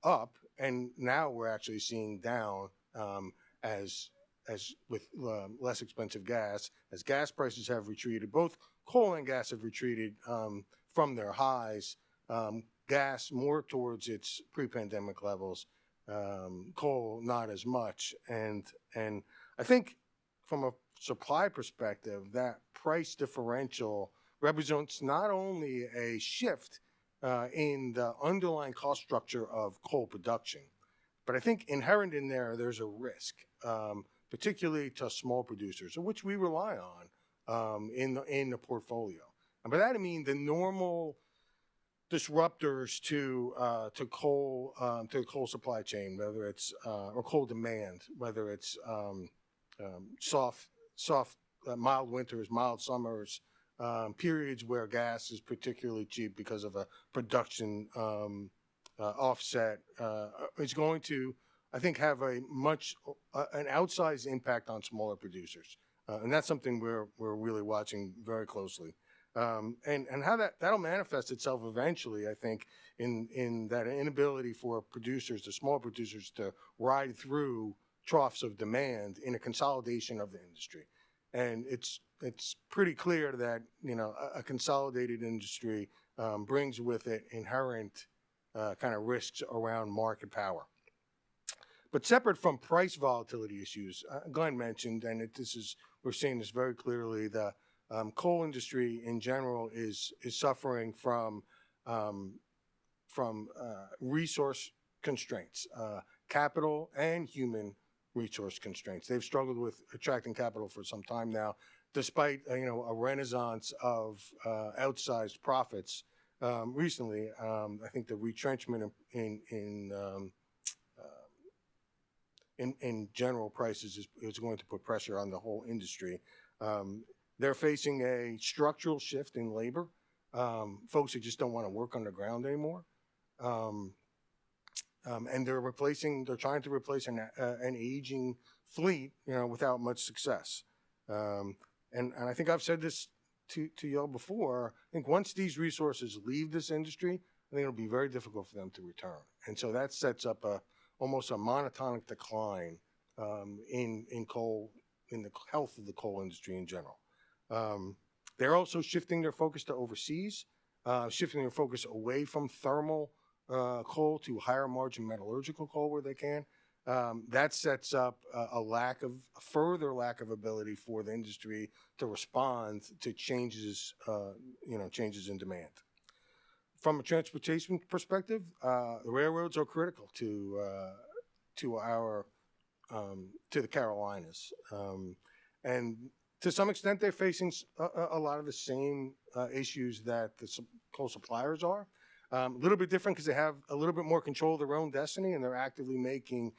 up, and now we're actually seeing down as with less expensive gas, as gas prices have retreated. Both coal and gas have retreated from their highs. Gas more towards its pre-pandemic levels, coal not as much. And I think from a supply perspective, that price differential represents not only a shift in the underlying cost structure of coal production, but I think inherent in there's a risk, particularly to small producers, which we rely on in the portfolio. And by that I mean the normal disruptors to the coal supply chain, whether it's or coal demand, whether it's soft mild winters, mild summers, periods where gas is particularly cheap because of a production offset, is going to, I think, have an outsized impact on smaller producers. And that's something we're really watching very closely. And how that'll manifest itself eventually, I think, in that inability for producers, the small producers, to ride through troughs of demand in a consolidation of the industry. And it's pretty clear that, you know, a consolidated industry brings with it inherent kind of risks around market power. But separate from price volatility issues, Glenn mentioned, and we're seeing this very clearly, the coal industry in general is suffering from resource constraints, capital and human resource constraints. They've struggled with attracting capital for some time now, despite a renaissance of outsized profits recently. I think the retrenchment in general prices is going to put pressure on the whole industry. They're facing a structural shift in labor. Folks who just don't want to work underground anymore. And they're trying to replace an aging fleet, without much success. And I think I've said this to y'all before. I think once these resources leave this industry, I think it'll be very difficult for them to return. And so that sets up almost a monotonic decline in coal, in the health of the coal industry in general. They're also shifting their focus to overseas, shifting their focus away from thermal coal to higher margin metallurgical coal where they can. That sets up a further lack of ability for the industry to respond to changes in demand. From a transportation perspective, the railroads are critical to the Carolinas, and to some extent they're facing a lot of the same issues that the coal suppliers are. A little bit different because they have a little bit more control of their own destiny, and they're actively making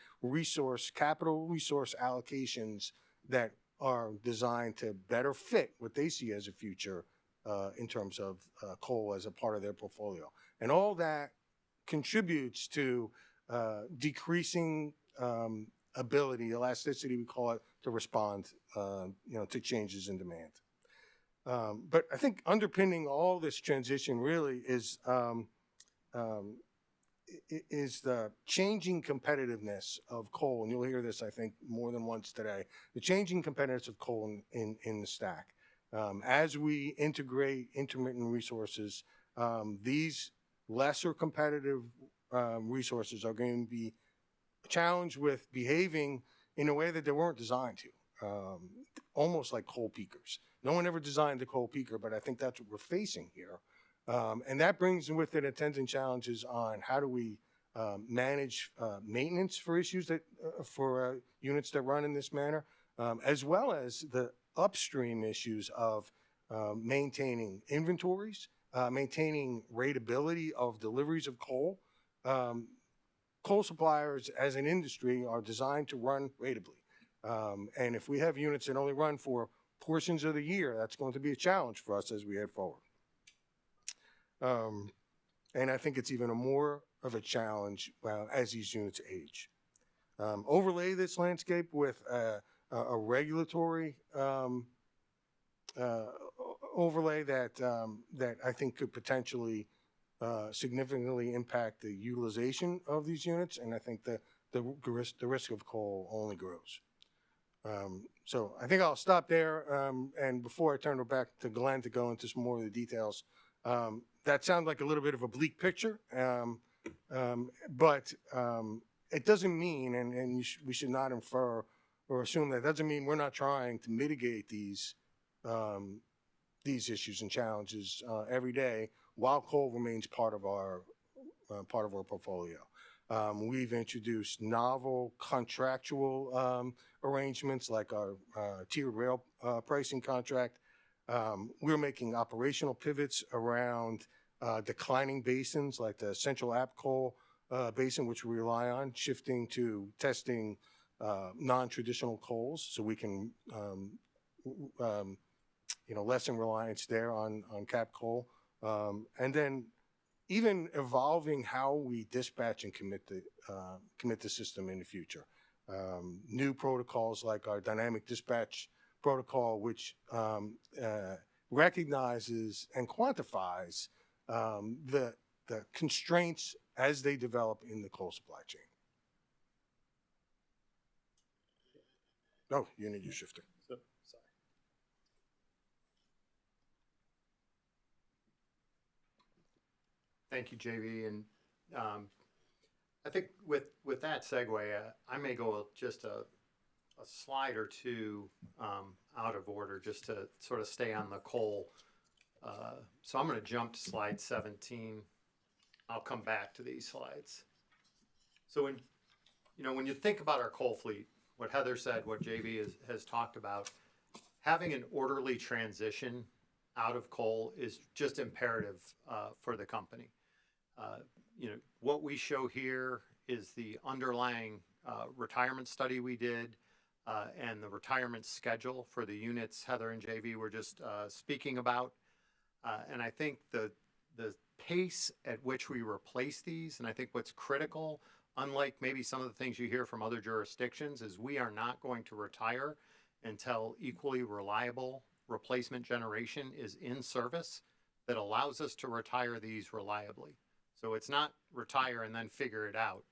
capital resource allocations that are designed to better fit what they see as a future in terms of coal as a part of their portfolio. And all that contributes to decreasing ability, elasticity, we call it, to respond to changes in demand. But I think underpinning all this transition really is the changing competitiveness of coal, and you'll hear this, I think, more than once today, the changing competitiveness of coal in the stack. As we integrate intermittent resources, these lesser competitive resources are going to be challenged with behaving in a way that they weren't designed to, almost like coal peakers. No one ever designed a coal peaker, but I think that's what we're facing here. And that brings with it attendant challenges on how do we manage maintenance for issues for units that run in this manner, as well as the upstream issues of maintaining inventories, maintaining ratability of deliveries of coal. Coal suppliers as an industry are designed to run ratably. And if we have units that only run for portions of the year, that's going to be a challenge for us as we head forward. And I think it's even more of a challenge as these units age. Overlay this landscape with a regulatory overlay that I think could potentially significantly impact the utilization of these units, and I think the risk of coal only grows. So I think I'll stop there, and before I turn it back to Glenn to go into some more of the details, that sounds like a little bit of a bleak picture, but it doesn't mean, and we should not infer or assume that doesn't mean we're not trying to mitigate these issues and challenges every day while coal remains part of our portfolio. We've introduced novel contractual arrangements like our tiered rail pricing contract. We're making operational pivots around declining basins like the Central App Coal Basin, which we rely on, shifting to testing non-traditional coals so we can lessen reliance there on cap coal, and then even evolving how we dispatch and commit the system in the future. New protocols like our dynamic dispatch protocol, which recognizes and quantifies the constraints as they develop in the coal supply chain. No, you need your shifter. Sorry. Thank you, JV. And I think with that segue, I may go just a slide or two out of order just to sort of stay on the coal. So I'm going to jump to slide 17. I'll come back to these slides. So when you think about our coal fleet, what Heather said, what JV has talked about, having an orderly transition out of coal is just imperative for the company. What we show here is the underlying retirement study we did and the retirement schedule for the units Heather and JV were just speaking about. And I think the pace at which we replace these, and I think what's critical, unlike maybe some of the things you hear from other jurisdictions, is we are not going to retire until equally reliable replacement generation is in service that allows us to retire these reliably. So it's not retire and then figure it out.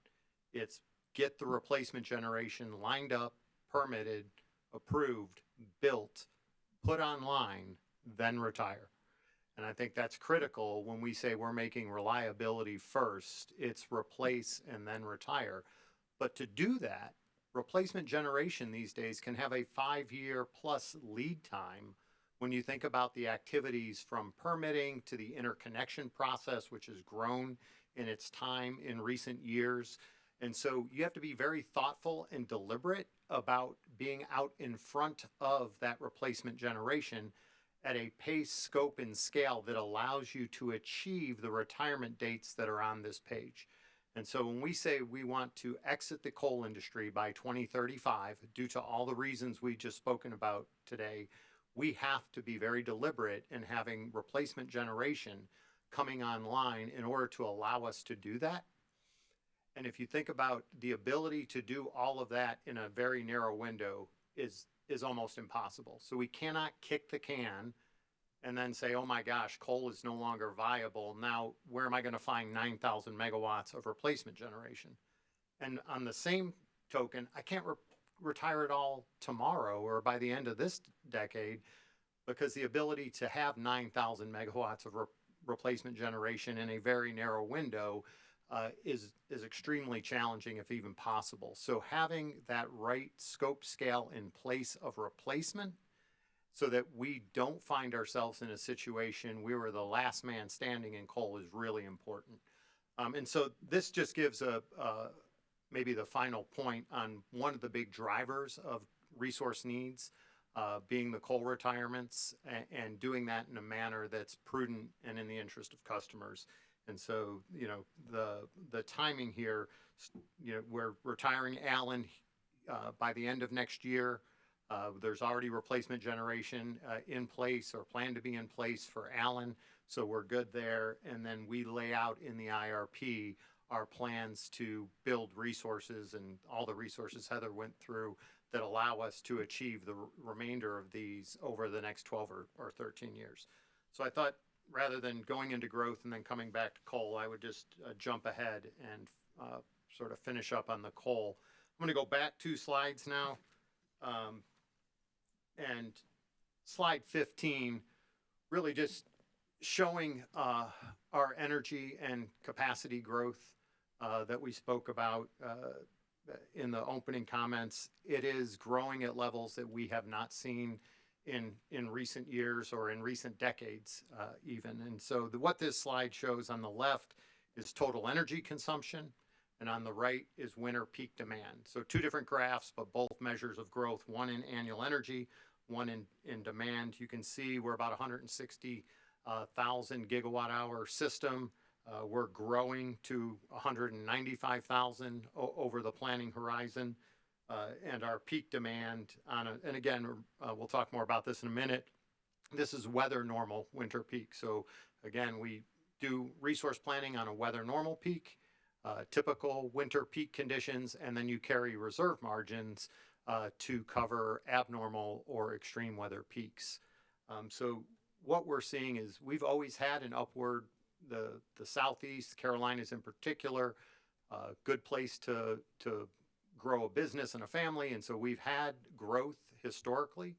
It's get the replacement generation lined up, permitted, approved, built, put online, then retire. And I think that's critical when we say we're making reliability first. It's replace and then retire. But to do that, replacement generation these days can have a 5-year plus lead time when you think about the activities from permitting to the interconnection process, which has grown in its time in recent years. And so you have to be very thoughtful and deliberate about being out in front of that replacement generation at a pace, scope, and scale that allows you to achieve the retirement dates that are on this page. And so when we say we want to exit the coal industry by 2035, due to all the reasons we just spoken about today, we have to be very deliberate in having replacement generation coming online in order to allow us to do that. And if you think about the ability to do all of that in a very narrow window is almost impossible. So we cannot kick the can and then say, oh my gosh, coal is no longer viable. Now, where am I going to find 9,000 megawatts of replacement generation? And on the same token, I can't retire it all tomorrow or by the end of this decade, because the ability to have 9,000 megawatts of replacement generation in a very narrow window is extremely challenging, if even possible. So having that right scope scale in place of replacement so that we don't find ourselves in a situation we were the last man standing in coal is really important. And so this just gives maybe the final point on one of the big drivers of resource needs, being the coal retirements and doing that in a manner that's prudent and in the interest of customers. And so, the timing here, we're retiring Allen by the end of next year. There's already replacement generation in place or planned to be in place for Allen, so we're good there. And then we lay out in the IRP our plans to build resources and all the resources Heather went through that allow us to achieve the remainder of these over the next 12 or 13 years. So I thought, rather than going into growth and then coming back to coal, I would just jump ahead and sort of finish up on the coal. I'm going to go back 2 slides now. And slide 15, really just showing our energy and capacity growth that we spoke about in the opening comments. It is growing at levels that we have not seen in recent years or in recent decades even. And so what this slide shows on the left is total energy consumption, and on the right is winter peak demand. So 2 different graphs, but both measures of growth, one in annual energy, one in demand. You can see we're about 160,000 gigawatt hour system. We're growing to 195,000 over the planning horizon. and our peak demand and again, we'll talk more about this in a minute. This is weather normal winter peak. So again, we do resource planning on a weather normal peak, typical winter peak conditions, and then you carry reserve margins to cover abnormal or extreme weather peaks. So what we're seeing is we've always had an upward, the Southeast, Carolinas in particular, good place to grow a business and a family. And so we've had growth historically,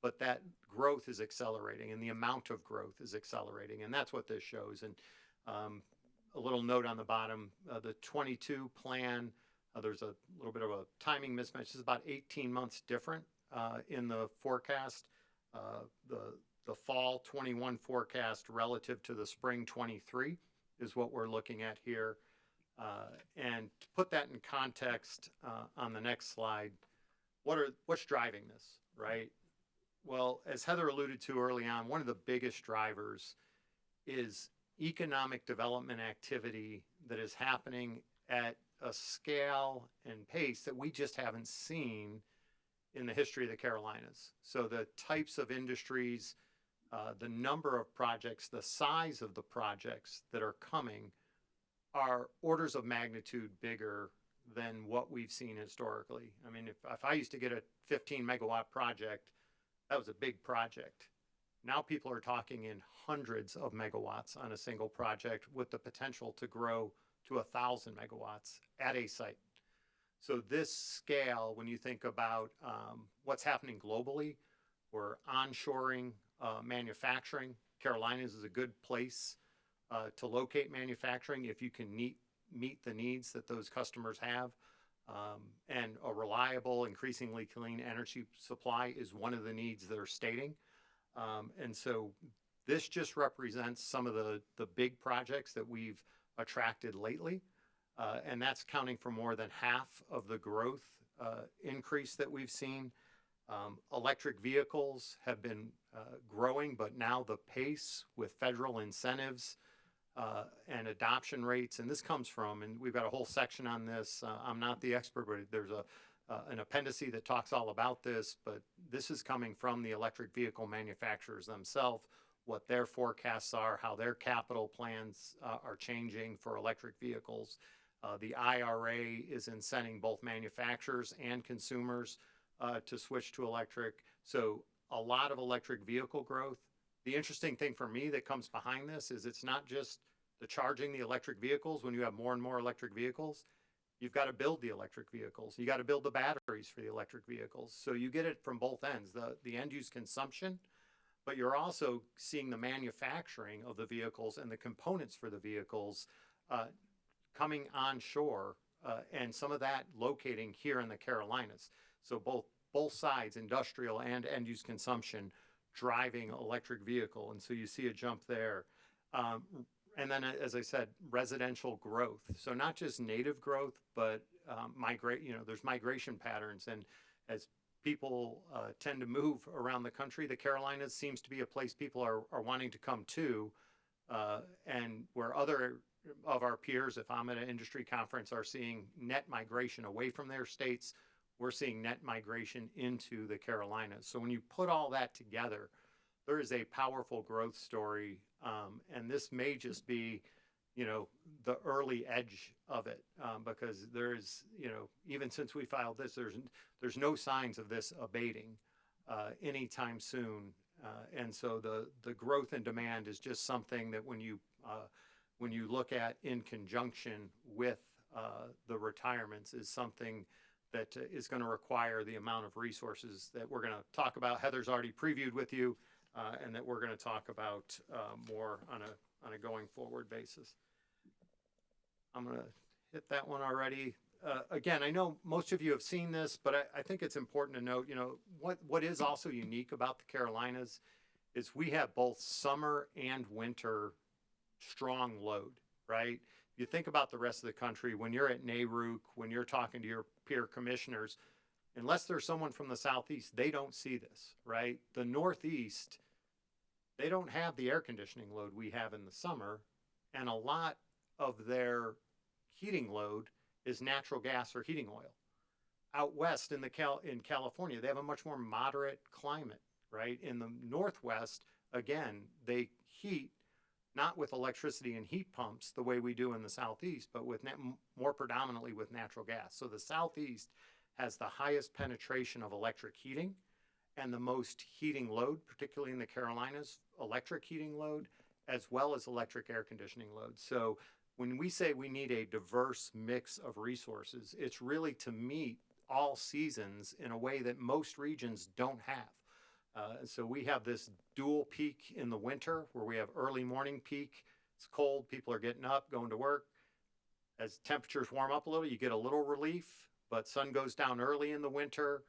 but that growth is accelerating and the amount of growth is accelerating. And that's what this shows. And a little note on the bottom, the 22 plan, there's a little bit of a timing mismatch. It's about 18 months different in the forecast. The fall 21 forecast relative to the spring 23 is what we're looking at here. And to put that in context on the next slide, what's driving this, right? Well, as Heather alluded to early on, one of the biggest drivers is economic development activity that is happening at a scale and pace that we just haven't seen in the history of the Carolinas. So the types of industries, the number of projects, the size of the projects that are coming are orders of magnitude bigger than what we've seen historically. I mean, if I used to get a 15 megawatt project, that was a big project. Now people are talking in hundreds of megawatts on a single project with the potential to grow to 1,000 megawatts at a site. So this scale, when you think about what's happening globally, we're onshoring manufacturing. Carolinas is a good place to locate manufacturing if you can meet the needs that those customers have. And a reliable, increasingly clean energy supply is one of the needs they're stating. And so this just represents some of the big projects that we've attracted lately. And that's counting for more than half of the growth increase that we've seen. Electric vehicles have been growing, but now the pace with federal incentives and adoption rates, and this comes from, and we've got a whole section on this. I'm not the expert, but there's an appendice that talks all about this, but this is coming from the electric vehicle manufacturers themselves, what their forecasts are, how their capital plans are changing for electric vehicles. The IRA is incenting both manufacturers and consumers to switch to electric. So a lot of electric vehicle growth. The interesting thing for me that comes behind this is it's not just the charging the electric vehicles. When you have more and more electric vehicles, you've got to build the electric vehicles. You got to build the batteries for the electric vehicles. So you get it from both ends, the end use consumption, but you're also seeing the manufacturing of the vehicles and the components for the vehicles coming onshore, and some of that locating here in the Carolinas. So both sides, industrial and end use consumption, driving electric vehicle. And so you see a jump there. And then, as I said, residential growth. So not just native growth, but there's migration patterns. And as people tend to move around the country, the Carolinas seems to be a place people are wanting to come to. And where other of our peers, if I'm at an industry conference, are seeing net migration away from their states, we're seeing net migration into the Carolinas. So when you put all that together, there is a powerful growth story. And this may just be, the early edge of it, because there's, even since we filed this, there's no signs of this abating anytime soon. And so the growth and demand is just something that when you look at in conjunction with the retirements is something that is going to require the amount of resources that we're going to talk about. Heather's already previewed with you, and that we're going to talk about more on a going forward basis. I'm going to hit that one already. Again, I know most of you have seen this, but I think it's important to note, what is also unique about the Carolinas is we have both summer and winter strong load, right? You think about the rest of the country, when you're at NARUC, when you're talking to your peer commissioners, unless there's someone from the Southeast, they don't see this, right? The Northeast, they don't have the air conditioning load we have in the summer, and a lot of their heating load is natural gas or heating oil. out west in in California, they have a much more moderate climate, right? In the Northwest, again, they heat not with electricity and heat pumps the way we do in the Southeast, but with more predominantly with natural gas. So the Southeast has the highest penetration of electric heating and the most heating load, particularly in the Carolinas, electric heating load, as well as electric air conditioning load. So when we say we need a diverse mix of resources, it's really to meet all seasons in a way that most regions don't have. So we have this dual peak in the winter where we have early morning peak. It's cold, people are getting up, going to work. As temperatures warm up a little, you get a little relief, but sun goes down early in the winter.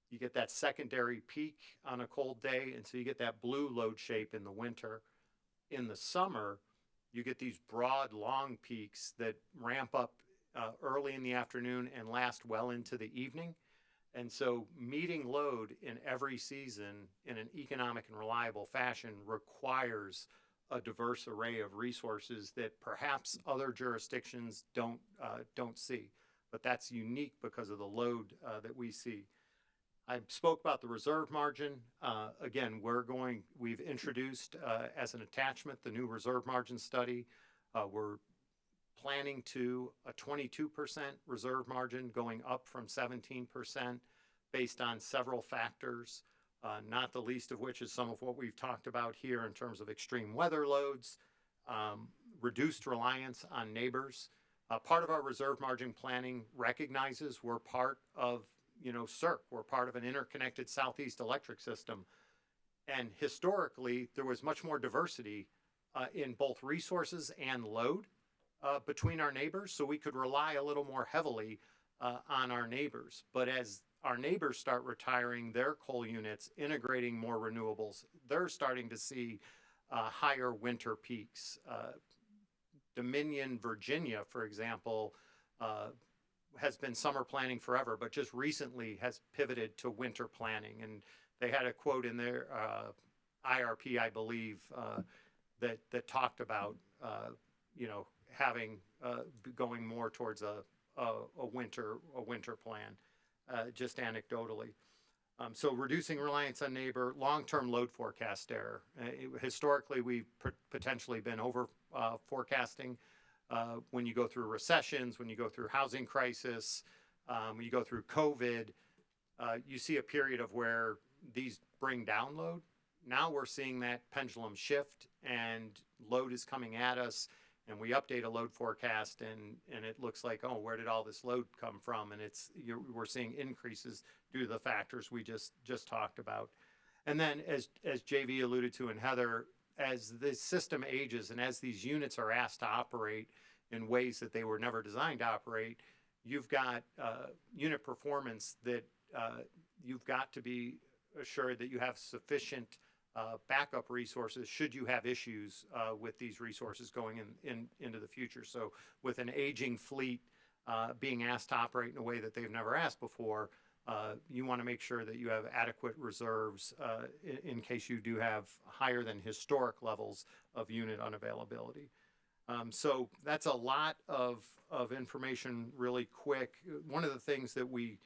You get that secondary peak on a cold day, and so you get that blue load shape in the winter. In the summer, you get these broad, long peaks that ramp up early in the afternoon and last well into the evening. And so meeting load in every season in an economic and reliable fashion requires a diverse array of resources that perhaps other jurisdictions don't see. But that's unique because of the load that we see. I spoke about the reserve margin. Again, we've introduced as an attachment the new reserve margin study. We're planning to a 22% reserve margin going up from 17% based on several factors, not the least of which is some of what we've talked about here in terms of extreme weather loads, reduced reliance on neighbors. Part of our reserve margin planning recognizes we're part of CERC. We're part of an interconnected Southeast electric system. And historically, there was much more diversity in both resources and load between our neighbors, so we could rely a little more heavily on our neighbors. But as our neighbors start retiring their coal units, integrating more renewables, they're starting to see higher winter peaks. Dominion, Virginia, for example, has been summer planning forever, but just recently has pivoted to winter planning. And they had a quote in their IRP, I believe, that talked about having going more towards a winter plan, just anecdotally. So reducing reliance on neighbor, long-term load forecast error. Historically, we've potentially been over forecasting when you go through recessions, when you go through housing crisis, when you go through COVID, you see a period of where these bring down load. Now we're seeing that pendulum shift and load is coming at us, and we update a load forecast and it looks like, oh, where did all this load come from? And we're seeing increases due to the factors we just talked about. And then as JV alluded to and Heather, as the system ages and as these units are asked to operate in ways that they were never designed to operate, you've got unit performance that you've got to be assured that you have sufficient backup resources should you have issues with these resources going into the future. So with an aging fleet being asked to operate in a way that they've never asked before, you want to make sure that you have adequate reserves in case you do have higher than historic levels of unit unavailability. So that's a lot of information really quick. One of the things that we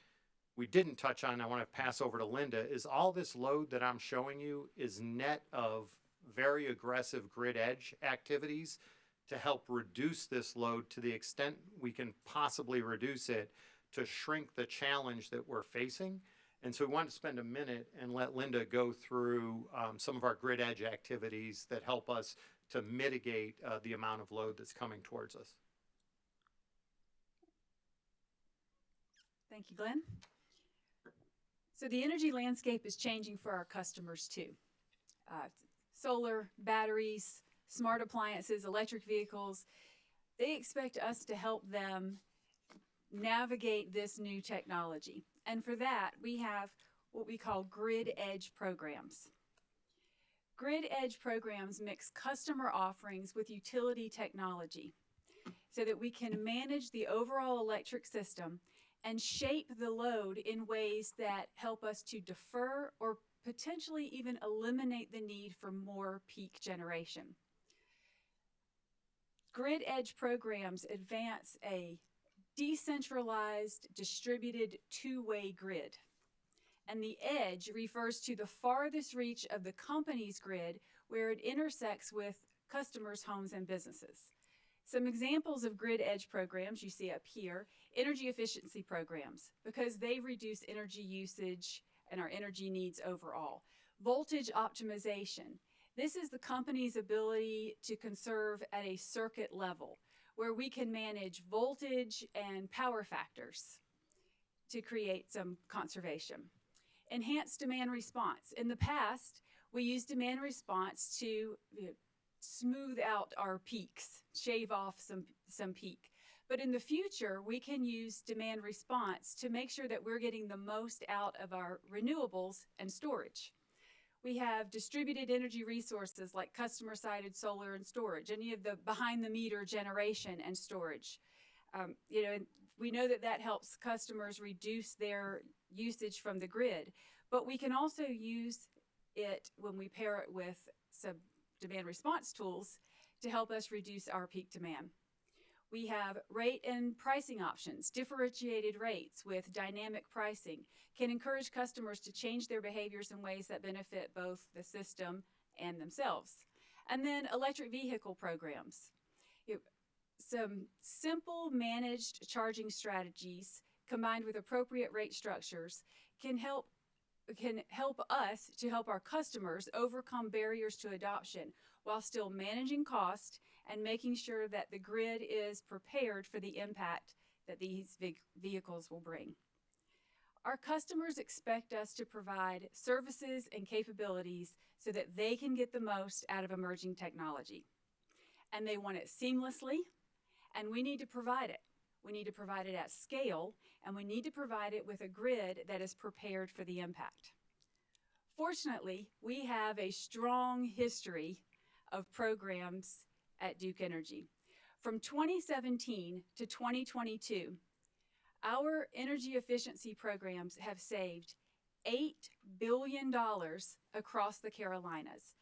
didn't touch on, I want to pass over to Linda, is all this load that I'm showing you is net of very aggressive grid edge activities to help reduce this load to the extent we can possibly reduce it to shrink the challenge that we're facing. And so we want to spend a minute and let Linda go through some of our grid edge activities that help us to mitigate the amount of load that's coming towards us. Thank you, Glenn. So the energy landscape is changing for our customers too. Solar, batteries, smart appliances, electric vehicles, they expect us to help them navigate this new technology. And for that, we have what we call grid edge programs. Grid edge programs mix customer offerings with utility technology so that we can manage the overall electric system and shape the load in ways that help us to defer or potentially even eliminate the need for more peak generation. Grid edge programs advance a decentralized, distributed two-way grid. And the edge refers to the farthest reach of the company's grid where it intersects with customers' homes and businesses. Some examples of grid edge programs you see up here: energy efficiency programs, because they reduce energy usage and our energy needs overall. Voltage optimization. This is the company's ability to conserve at a circuit level, where we can manage voltage and power factors to create some conservation. Enhanced demand response. In the past, we used demand response to smooth out our peaks, shave off some peak. But in the future, we can use demand response to make sure that we're getting the most out of our renewables and storage. We have distributed energy resources like customer-sided solar and storage, any of the behind-the-meter generation and storage. We know that that helps customers reduce their usage from the grid, but we can also use it when we pair it with some demand response tools to help us reduce our peak demand. We have rate and pricing options. Differentiated rates with dynamic pricing can encourage customers to change their behaviors in ways that benefit both the system and themselves. And then electric vehicle programs. Some simple managed charging strategies combined with appropriate rate structures can help us to help our customers overcome barriers to adoption while still managing cost and making sure that the grid is prepared for the impact that these vehicles will bring. Our customers expect us to provide services and capabilities so that they can get the most out of emerging technology. And they want it seamlessly, and we need to provide it. We need to provide it at scale, and we need to provide it with a grid that is prepared for the impact. Fortunately, we have a strong history of programs at Duke Energy. From 2017 to 2022, our energy efficiency programs have saved $8 billion across the Carolinas.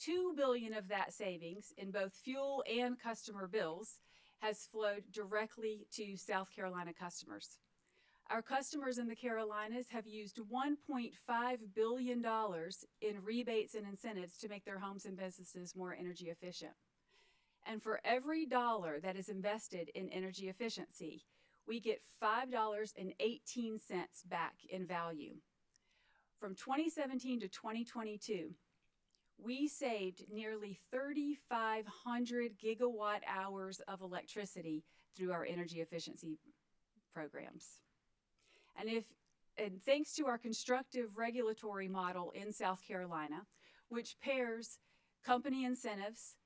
$2 billion of that savings in both fuel and customer bills has flowed directly to South Carolina customers. Our customers in the Carolinas have used $1.5 billion in rebates and incentives to make their homes and businesses more energy efficient. And for every dollar that is invested in energy efficiency, we get $5.18 back in value. From 2017 to 2022, we saved nearly 3,500 gigawatt hours of electricity through our energy efficiency programs. And thanks to our constructive regulatory model in South Carolina, which pairs company incentives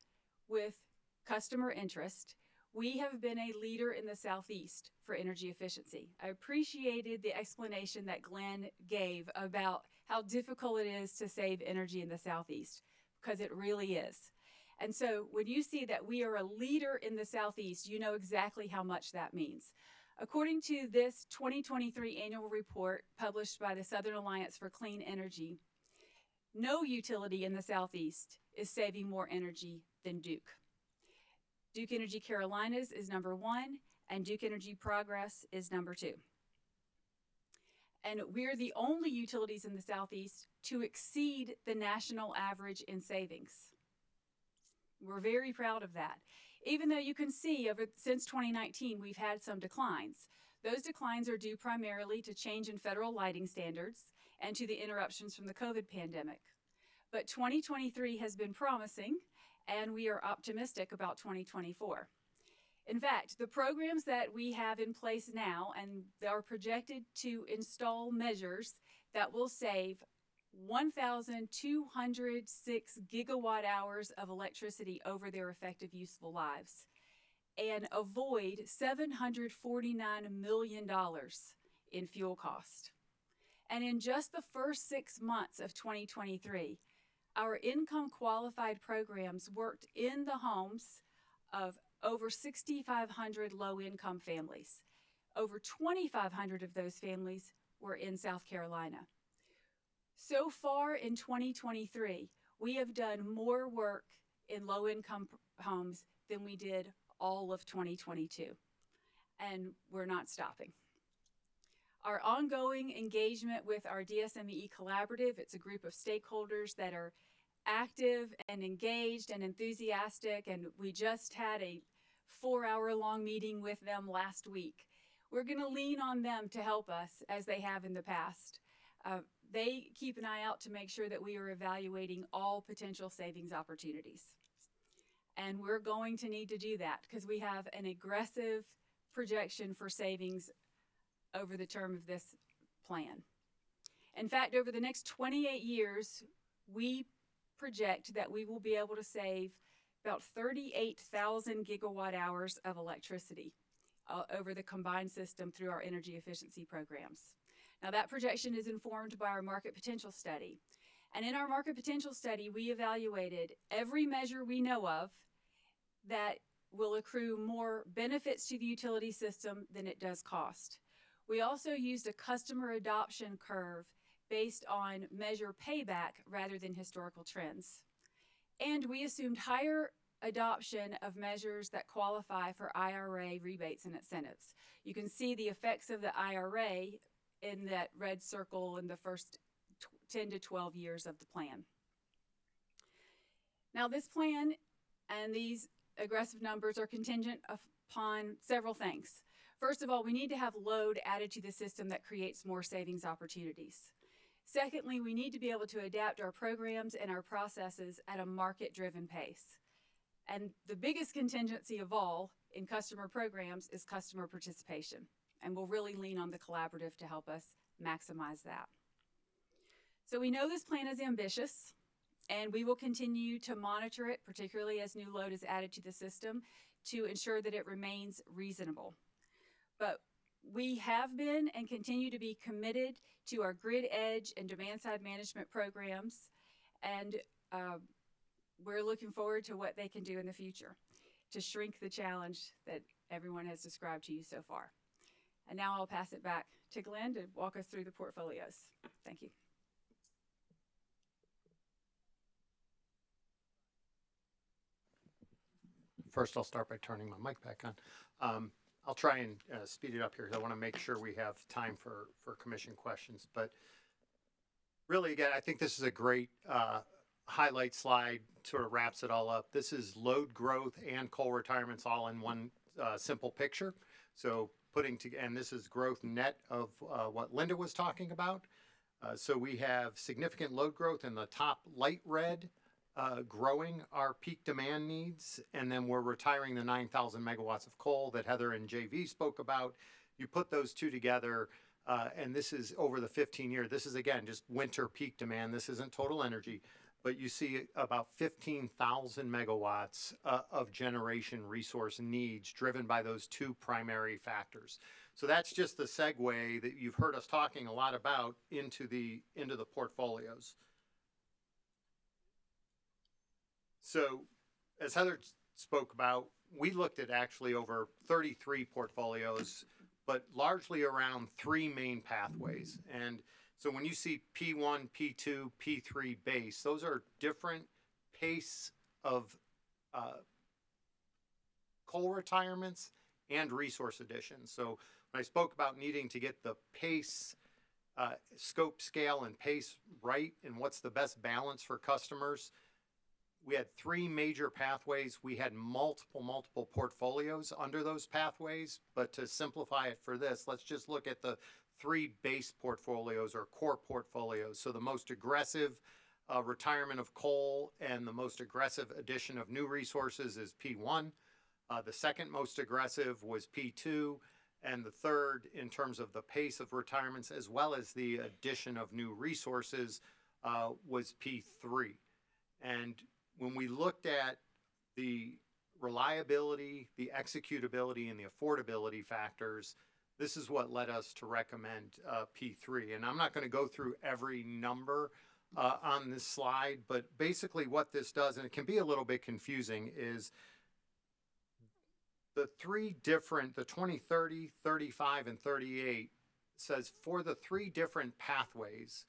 with customer interest, we have been a leader in the Southeast for energy efficiency. I appreciated the explanation that Glenn gave about how difficult it is to save energy in the Southeast, because it really is. And so when you see that we are a leader in the Southeast, you know exactly how much that means. According to this 2023 annual report published by the Southern Alliance for Clean Energy, no utility in the Southeast is saving more energy than Duke. Duke Energy Carolinas is number 1, and Duke Energy Progress is number 2. And we're the only utilities in the Southeast to exceed the national average in savings. We're very proud of that. Even though you can see since 2019, we've had some declines. Those declines are due primarily to change in federal lighting standards and to the interruptions from the COVID pandemic. But 2023 has been promising, and we are optimistic about 2024. In fact, the programs that we have in place now and are projected to install measures that will save 1,206 gigawatt hours of electricity over their effective useful lives and avoid $749 million in fuel cost. And in just the first 6 months of 2023, our income qualified programs worked in the homes of over 6,500 low-income families. Over 2,500 of those families were in South Carolina. So far in 2023, we have done more work in low-income homes than we did all of 2022. and we're not stopping. Our ongoing engagement with our DSME Collaborative, it's a group of stakeholders that are active and engaged and enthusiastic, and we just had a 4-hour-long meeting with them last week. We're going to lean on them to help us as they have in the past. They keep an eye out to make sure that we are evaluating all potential savings opportunities. And we're going to need to do that because we have an aggressive projection for savings over the term of this plan. In fact, over the next 28 years, we project that we will be able to save about 38,000 gigawatt hours of electricity over the combined system through our energy efficiency programs. Now, that projection is informed by our market potential study. And in our market potential study, we evaluated every measure we know of that will accrue more benefits to the utility system than it does cost. We also used a customer adoption curve based on measure payback rather than historical trends. And we assumed higher adoption of measures that qualify for IRA rebates and incentives. You can see the effects of the IRA in that red circle in the first 10 to 12 years of the plan. Now, this plan and these aggressive numbers are contingent upon several things. First of all, we need to have load added to the system that creates more savings opportunities. Secondly, we need to be able to adapt our programs and our processes at a market-driven pace. And the biggest contingency of all in customer programs is customer participation. And we'll really lean on the collaborative to help us maximize that. So we know this plan is ambitious, and we will continue to monitor it, particularly as new load is added to the system, to ensure that it remains reasonable. But we have been and continue to be committed to our grid edge and demand side management programs, and we're looking forward to what they can do in the future to shrink the challenge that everyone has described to you so far. And now I'll pass it back to Glenn to walk us through the portfolios. Thank you. First, I'll start by turning my mic back on. I'll try and speed it up here because I want to make sure we have time for commission questions. But really, again, I think this is a great highlight slide, sort of wraps it all up. This is load growth and coal retirements all in one simple picture. So and this is growth net of what Linda was talking about. So we have significant load growth in the top light red, growing our peak demand needs, and then we're retiring the 9,000 megawatts of coal that Heather and JV spoke about. You put those two together, and this is over the 15-year. This is, again, just winter peak demand. This isn't total energy, but you see about 15,000 megawatts of generation resource needs driven by those two primary factors. So that's just the segue that you've heard us talking a lot about into the portfolios. So as Heather spoke about, we looked at actually over 33 portfolios, but largely around three main pathways. And so when you see P1, P2, P3 base, those are different pace of coal retirements and resource additions. So when I spoke about needing to get the pace, scope, scale, and pace right, and what's the best balance for customers, we had three major pathways. We had multiple portfolios under those pathways, but to simplify it for this, let's just look at the three base portfolios or core portfolios. So the most aggressive retirement of coal and the most aggressive addition of new resources is P1. The second most aggressive was P2, and the third in terms of the pace of retirements as well as the addition of new resources was P3. And when we looked at the reliability, the executability, and the affordability factors, this is what led us to recommend P3. And I'm not going to go through every number on this slide, but basically what this does, and it can be a little bit confusing, is the three different, the 2030, 35, and 38 says for the three different pathways,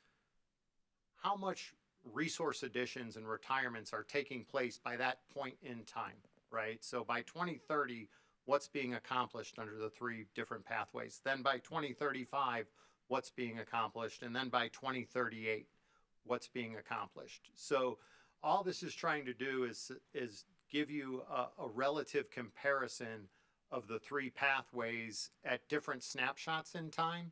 how much resource additions and retirements are taking place by that point in time, right? So by 2030, what's being accomplished under the three different pathways. Then by 2035, what's being accomplished. And then by 2038, what's being accomplished. So all this is trying to do is give you a relative comparison of the three pathways at different snapshots in time.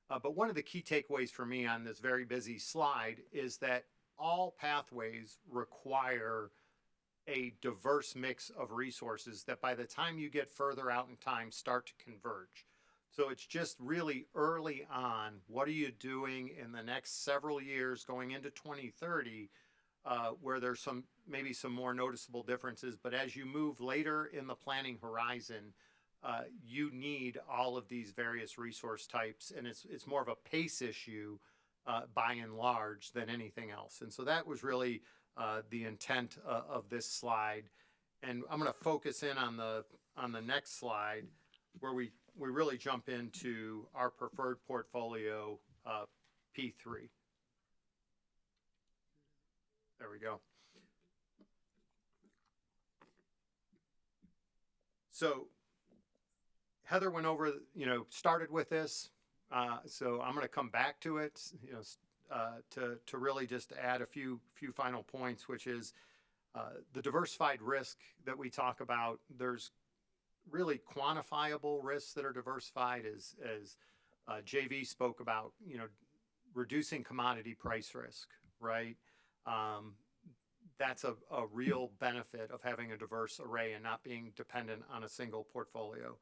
But one of the key takeaways for me on this very busy slide is that all pathways require a diverse mix of resources that by the time you get further out in time start to converge. So it's just really early on, what are you doing in the next several years going into 2030, where there's maybe some more noticeable differences. But as you move later in the planning horizon, you need all of these various resource types, and it's more of a pace issue by and large than anything else. And so that was really the intent of this slide. And I'm going to focus in on the next slide, where we really jump into our preferred portfolio, P3. There we go. So Heather went over, started with this. So I'm going to come back to it, to really just add a few final points, which is the diversified risk that we talk about. There's really quantifiable risks that are diversified, as JV spoke about, reducing commodity price risk, right? That's a real benefit of having a diverse array and not being dependent on a single portfolio.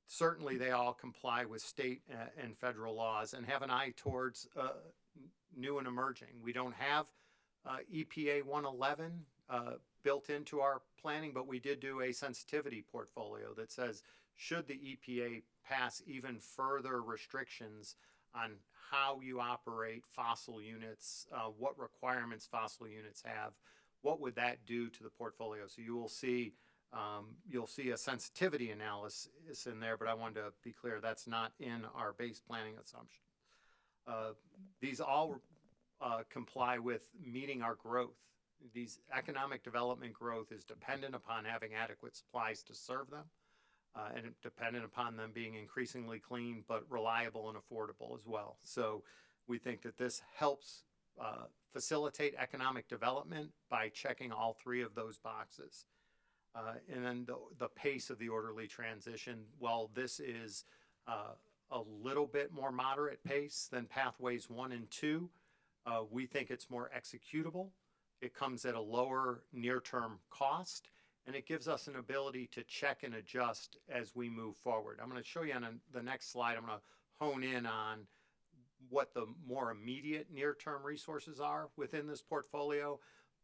Certainly they all comply with state and federal laws and have an eye towards new and emerging. We don't have EPA 111 built into our planning, but we did do a sensitivity portfolio that says, should the EPA pass even further restrictions on how you operate fossil units, what requirements fossil units have, what would that do to the portfolio? So you'll see a sensitivity analysis in there, but I wanted to be clear that's not in our base planning assumption. These all comply with meeting our growth. These economic development growth is dependent upon having adequate supplies to serve them, and dependent upon them being increasingly clean, but reliable and affordable as well. So we think that this helps facilitate economic development by checking all three of those boxes. And then the pace of the orderly transition, while this is a little bit more moderate pace than pathways 1 and 2, we think it's more executable. It comes at a lower near-term cost, and it gives us an ability to check and adjust as we move forward. I'm going to show you on the next slide. I'm going to hone in on what the more immediate near-term resources are within this portfolio.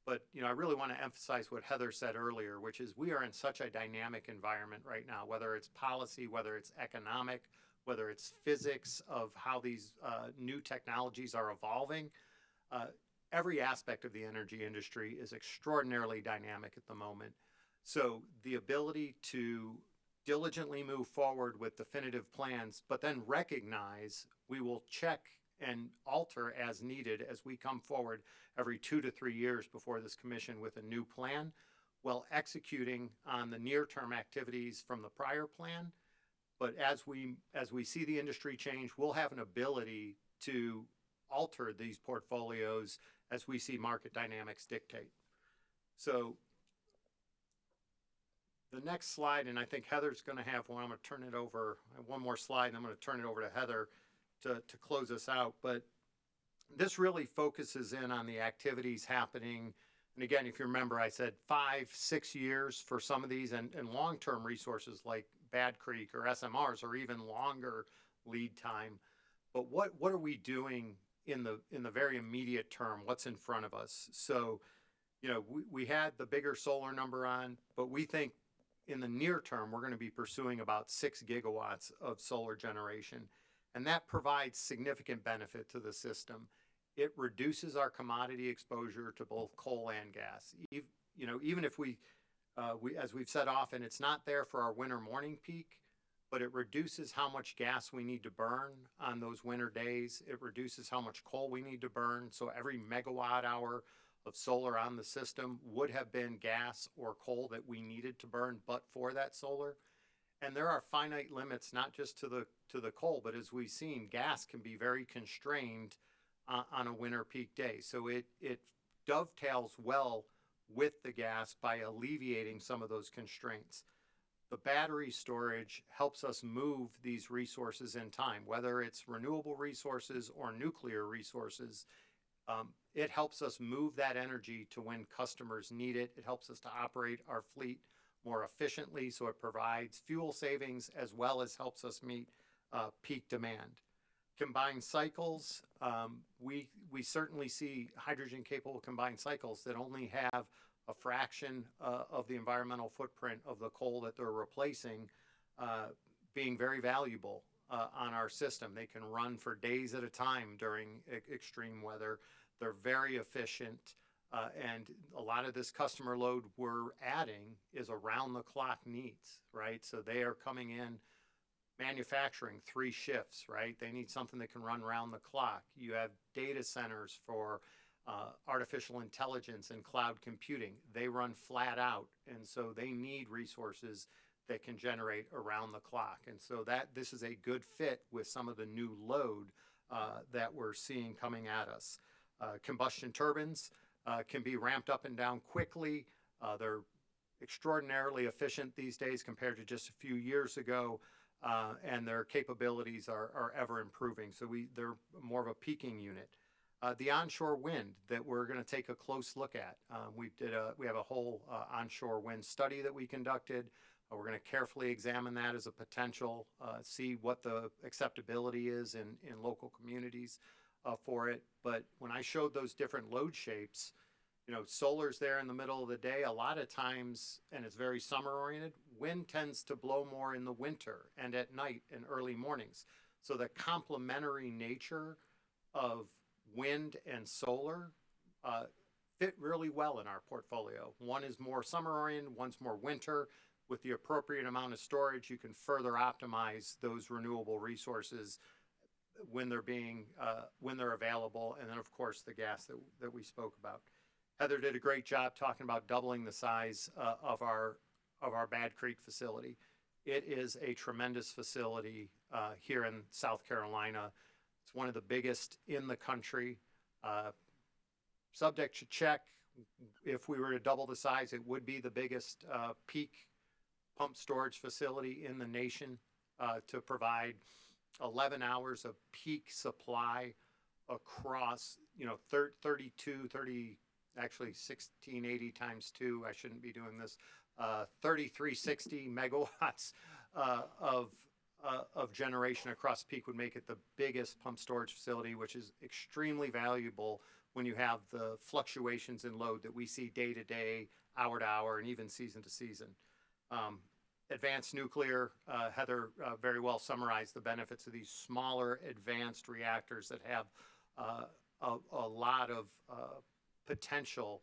But I really want to emphasize what Heather said earlier, which is we are in such a dynamic environment right now, whether it's policy, whether it's economic, whether it's physics of how these new technologies are evolving. Every aspect of the energy industry is extraordinarily dynamic at the moment. So the ability to diligently move forward with definitive plans, but then recognize we will check and alter as needed as we come forward every 2 to 3 years before this commission with a new plan, while executing on the near-term activities from the prior plan. But as we see the industry change, we'll have an ability to alter these portfolios as we see market dynamics dictate. So the next slide, and I think Heather's going to have one. I'm going to turn it over. I have one more slide, and I'm going to turn it over to Heather to close us out. But this really focuses in on the activities happening. And again, if you remember, I said 5-6 years for some of these, and long-term resources like Bad Creek or SMRs are even longer lead time. But what are we doing in the very immediate term? What's in front of us? So, we had the bigger solar number on, but we think in the near term, we're going to be pursuing about 6 gigawatts of solar generation. And that provides significant benefit to the system. It reduces our commodity exposure to both coal and gas. Even if we, as we've said often, it's not there for our winter morning peak, but it reduces how much gas we need to burn on those winter days. It reduces how much coal we need to burn. So every megawatt hour of solar on the system would have been gas or coal that we needed to burn but for that solar. And there are finite limits, not just to the coal, but as we've seen, gas can be very constrained on a winter peak day. So it dovetails well with the gas by alleviating some of those constraints. The battery storage helps us move these resources in time, whether it's renewable resources or nuclear resources. It helps us move that energy to when customers need it. It helps us to operate our fleet more efficiently, so it provides fuel savings as well as helps us meet peak demand. Combined cycles, we certainly see hydrogen-capable combined cycles that only have a fraction of the environmental footprint of the coal that they're replacing, being very valuable on our system. They can run for days at a time during extreme weather. They're very efficient, and a lot of this customer load we're adding is around-the-clock needs, right? So they are coming in manufacturing 3 shifts, right? They need something that can run around the clock. You have data centers for artificial intelligence and cloud computing. They run flat out, and so they need resources that can generate around the clock. And so this is a good fit with some of the new load that we're seeing coming at us. Combustion turbines can be ramped up and down quickly. They're extraordinarily efficient these days compared to just a few years ago, and their capabilities are ever improving. So they're more of a peaking unit. The onshore wind that we're going to take a close look at. We have a whole onshore wind study that we conducted. We're going to carefully examine that as a potential, see what the acceptability is in local communities for it. But when I showed those different load shapes, solar's there in the middle of the day. A lot of times, and it's very summer oriented, wind tends to blow more in the winter and at night and early mornings. So the complementary nature of wind and solar fit really well in our portfolio. One is more summer oriented, one's more winter. With the appropriate amount of storage, you can further optimize those renewable resources when they're available, and then of course the gas that we spoke about. Heather did a great job talking about doubling the size of our Bad Creek facility. It is a tremendous facility here in South Carolina. It's one of the biggest in the country. Subject to check, if we were to double the size, it would be the biggest peak pump storage facility in the nation to provide 11 hours of peak supply across, 1680 times 2. I shouldn't be doing this. 3360 megawatts of generation across peak would make it the biggest pump storage facility, which is extremely valuable when you have the fluctuations in load that we see day to day, hour to hour, and even season to season. Advanced nuclear, Heather very well summarized the benefits of these smaller advanced reactors that have a lot of potential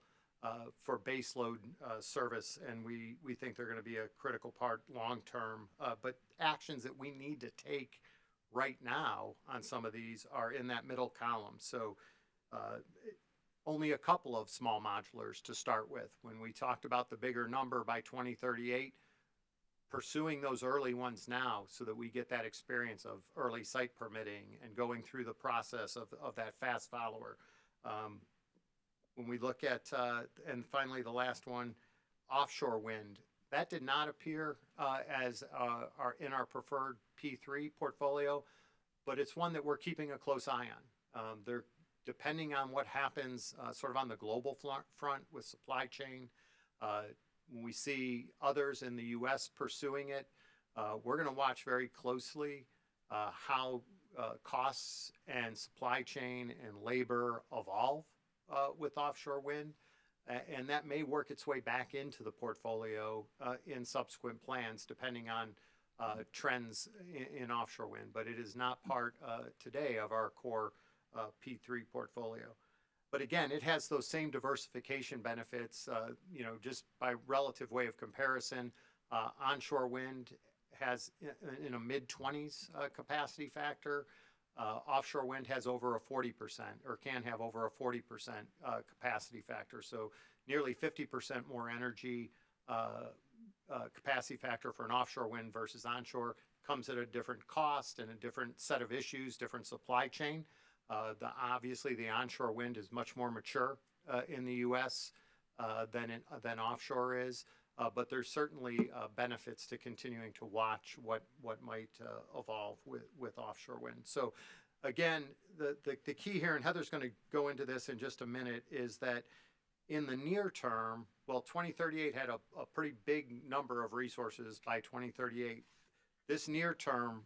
for baseload service, and we think they're going to be a critical part long term. But actions that we need to take right now on some of these are in that middle column. So only a couple of small modulars to start with. When we talked about the bigger number by 2038, pursuing those early ones now so that we get that experience of early site permitting and going through the process of that fast follower. When we look at, and finally the last one, offshore wind, that did not appear as in our preferred P3 portfolio, but it's one that we're keeping a close eye on. They're depending on what happens sort of on the global front with supply chain. When we see others in the U.S. pursuing it, we're going to watch very closely how costs and supply chain and labor evolve with offshore wind, and that may work its way back into the portfolio in subsequent plans, depending on trends in offshore wind. But it is not part today of our core P3 portfolio. But again, it has those same diversification benefits, just by relative way of comparison. Onshore wind has in a mid-20s capacity factor. Offshore wind has over a 40% or can have over a 40% capacity factor. So nearly 50% more energy capacity factor for an offshore wind versus onshore comes at a different cost and a different set of issues, different supply chain. Obviously, the onshore wind is much more mature in the U.S. Than offshore is. But there's certainly benefits to continuing to watch what might evolve with offshore wind. So again, the key here, and Heather's going to go into this in just a minute, is that in the near term, well, 2038 had a pretty big number of resources by 2038. This near term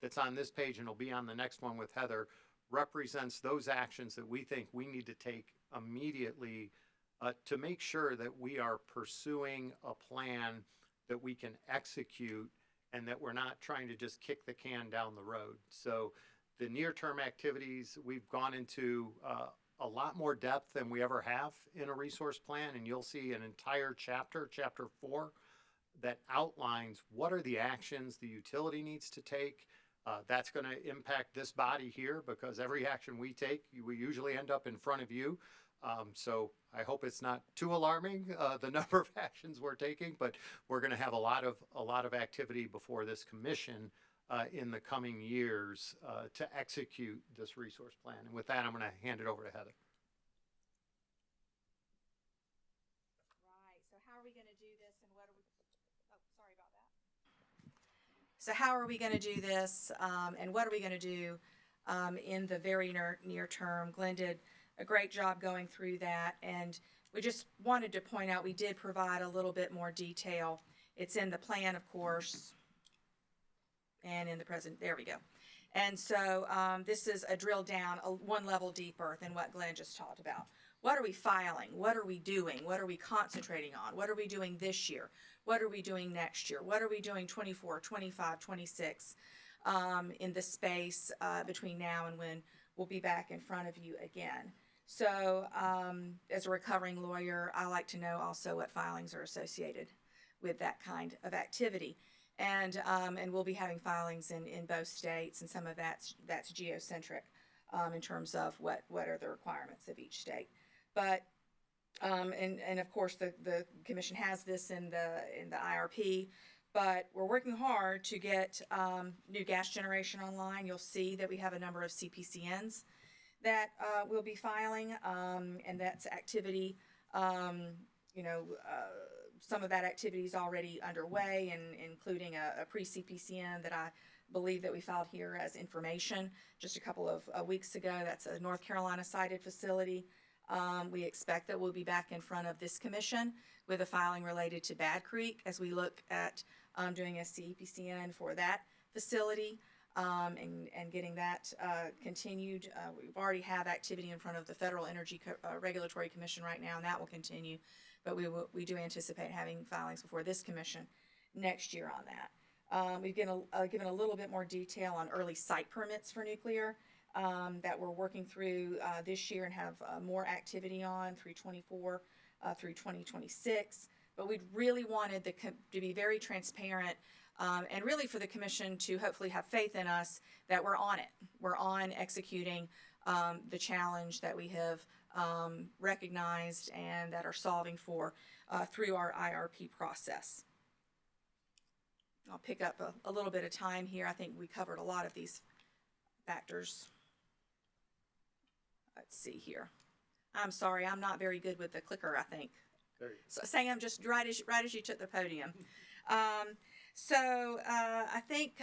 that's on this page and will be on the next one with Heather represents those actions that we think we need to take immediately to make sure that we are pursuing a plan that we can execute and that we're not trying to just kick the can down the road. So the near-term activities, we've gone into a lot more depth than we ever have in a resource plan, and you'll see an entire chapter, chapter 4, that outlines what are the actions the utility needs to take. That's going to impact this body here because every action we take, we usually end up in front of you. So I hope it's not too alarming, the number of actions we're taking, but we're going to have a lot of activity before this commission in the coming years to execute this resource plan. And with that, I'm going to hand it over to Heather. Right. So how are we going to do this, and what are we? Oh, sorry about that. So how are we going to do this, and what are we going to do in the very near term? Glenn did a great job going through that, and we just wanted to point out we did provide a little bit more detail. It's in the plan, of course, and in the present. There we go. And so this is a drill down one level deeper than what Glenn just talked about. What are we filing? What are we doing? What are we concentrating on? What are we doing this year? What are we doing next year? What are we doing 24, 25, 26 in the space between now and when we'll be back in front of you again? So as a recovering lawyer, I like to know also what filings are associated with that kind of activity. And we'll be having filings in both states, and some of that's geocentric in terms of what are the requirements of each state. But and of course the commission has this in the IRP, but we're working hard to get new gas generation online. You'll see that we have a number of CPCNs that we'll be filing, and that's activity. Some of that activity is already underway, and including a pre-CPCN that I believe that we filed here as information just a couple of weeks ago. That's a North Carolina sited facility. We expect that we'll be back in front of this commission with a filing related to Bad Creek as we look at doing a CPCN for that facility and getting that continued. We already have activity in front of the Federal Energy Regulatory Commission right now, and that will continue. But we do anticipate having filings before this commission next year on that. We've given a little bit more detail on early site permits for nuclear that we're working through this year and have more activity on through 24 through 2026. But we really wanted to be very transparent and really for the commission to hopefully have faith in us that we're on it. We're on executing the challenge that we have recognized and that are solving for through our IRP process. I'll pick up a little bit of time here. I think we covered a lot of these factors. Let's see here. I'm sorry, I'm not very good with the clicker, I think. So Sam, just right as you took the podium. I think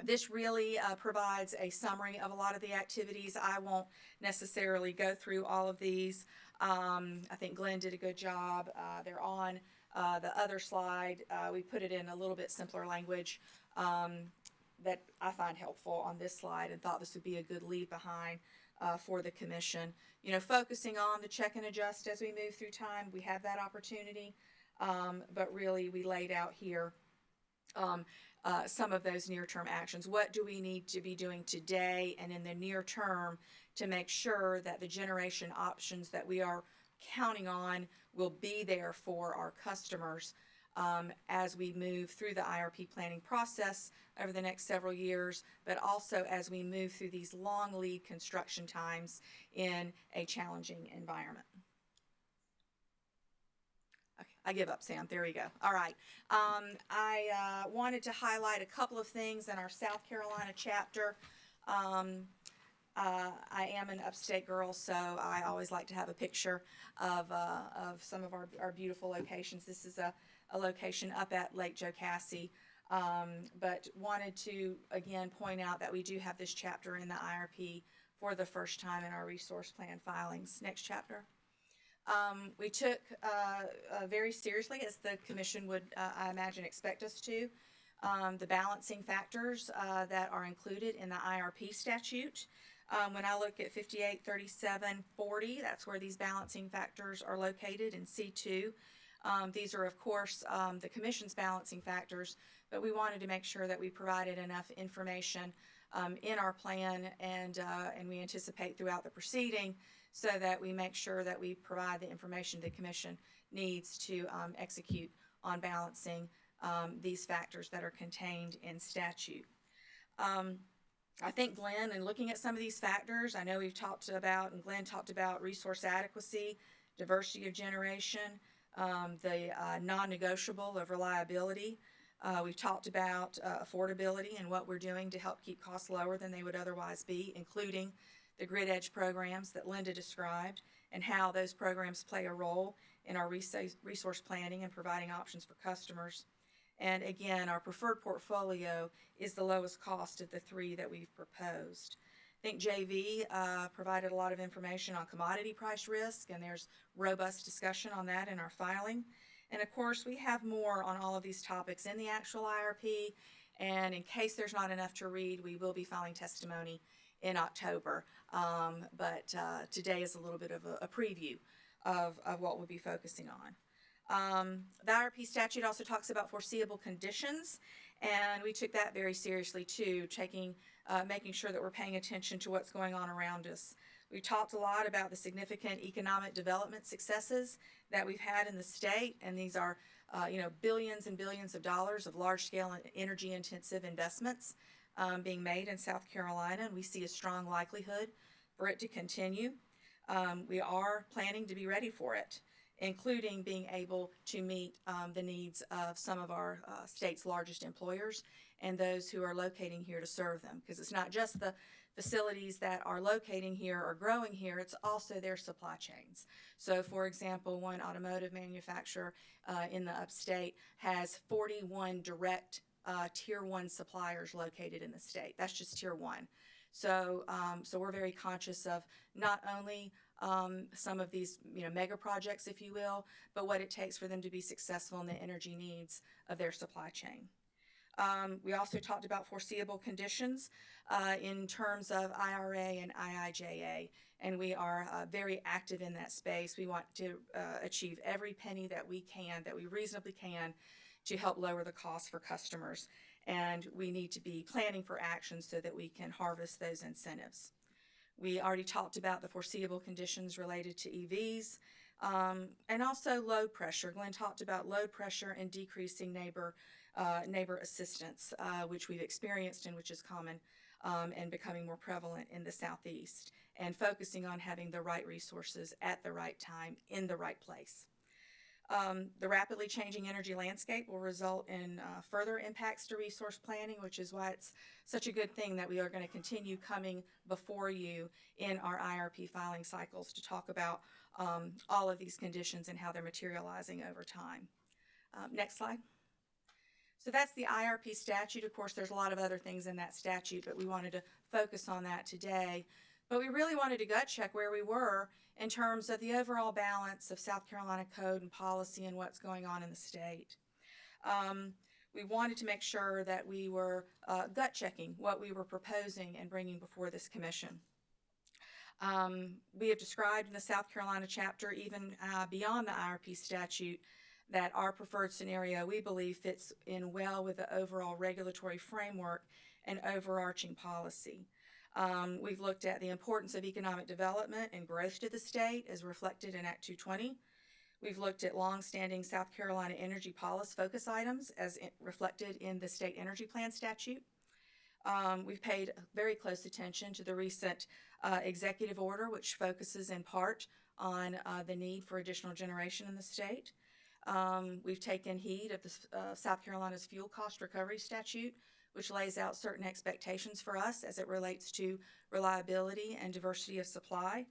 this really provides a summary of a lot of the activities. I won't necessarily go through all of these. I think Glenn did a good job. They're on the other slide. We put it in a little bit simpler language that I find helpful on this slide, and thought this would be a good leave behind for the commission. Focusing on the check and adjust as we move through time. We have that opportunity, but really we laid out here some of those near-term actions. What do we need to be doing today and in the near term to make sure that the generation options that we are counting on will be there for our customers as we move through the IRP planning process over the next several years, but also as we move through these long lead construction times in a challenging environment. Okay, I give up, Sam. There we go. All right. I wanted to highlight a couple of things in our South Carolina chapter. I am an upstate girl, so I always like to have a picture of some of our beautiful locations. This is a location up at Lake Jocassee, but wanted to again point out that we do have this chapter in the IRP for the first time in our resource plan filings. Next chapter. We took very seriously, as the Commission would, I imagine, expect us to, the balancing factors that are included in the IRP statute. When I look at 583740, that's where these balancing factors are located in C2. These are, of course, the Commission's balancing factors, but we wanted to make sure that we provided enough information in our plan and we anticipate throughout the proceeding so that we make sure that we provide the information the Commission needs to execute on balancing these factors that are contained in statute. I think Glenn, in looking at some of these factors, I know we've talked about, and Glenn talked about resource adequacy, diversity of generation, the non-negotiable of reliability. We've talked about affordability and what we're doing to help keep costs lower than they would otherwise be, including the grid edge programs that Linda described and how those programs play a role in our resource planning and providing options for customers. And again, our preferred portfolio is the lowest cost of the three that we've proposed. I think JV provided a lot of information on commodity price risk, and there's robust discussion on that in our filing. And of course, we have more on all of these topics in the actual IRP, and in case there's not enough to read, we will be filing testimony in October. But today is a little bit of a preview of what we'll be focusing on. The IRP statute also talks about foreseeable conditions, and we took that very seriously too, making sure that we're paying attention to what's going on around us. We've talked a lot about the significant economic development successes that we've had in the state, and these are billions and billions of dollars of large-scale and energy-intensive investments being made in South Carolina, and we see a strong likelihood for it to continue. We are planning to be ready for it, including being able to meet the needs of some of our state's largest employers and those who are locating here to serve them. Because it's not just the facilities that are locating here or growing here, it's also their supply chains. So for example, one automotive manufacturer in the upstate has 41 direct tier 1 suppliers located in the state. That's just tier 1. So we're very conscious of not only some of these mega projects, if you will, but what it takes for them to be successful in the energy needs of their supply chain. We also talked about foreseeable conditions in terms of IRA and IIJA, and we are very active in that space. We want to achieve every penny that we can, that we reasonably can, to help lower the cost for customers. And we need to be planning for action so that we can harvest those incentives. We already talked about the foreseeable conditions related to EVs and also load pressure. Glenn talked about load pressure and decreasing neighbor assistance, which we've experienced and which is common and becoming more prevalent in the Southeast, and focusing on having the right resources at the right time in the right place. The rapidly changing energy landscape will result in further impacts to resource planning, which is why it's such a good thing that we are going to continue coming before you in our IRP filing cycles to talk about all of these conditions and how they're materializing over time. Next slide. So that's the IRP statute. Of course, there's a lot of other things in that statute, but we wanted to focus on that today. But we really wanted to gut check where we were in terms of the overall balance of South Carolina code and policy and what's going on in the state. We wanted to make sure that we were gut checking what we were proposing and bringing before this commission. We have described in the South Carolina chapter, even beyond the IRP statute, that our preferred scenario, we believe, fits in well with the overall regulatory framework and overarching policy. We've looked at the importance of economic development and growth to the state as reflected in Act 220. We've looked at longstanding South Carolina energy policy focus items as reflected in the State Energy Plan statute. We've paid very close attention to the recent executive order, which focuses in part on the need for additional generation in the state. We've taken heed of the South Carolina's fuel cost recovery statute, which lays out certain expectations for us as it relates to reliability and diversity of supply.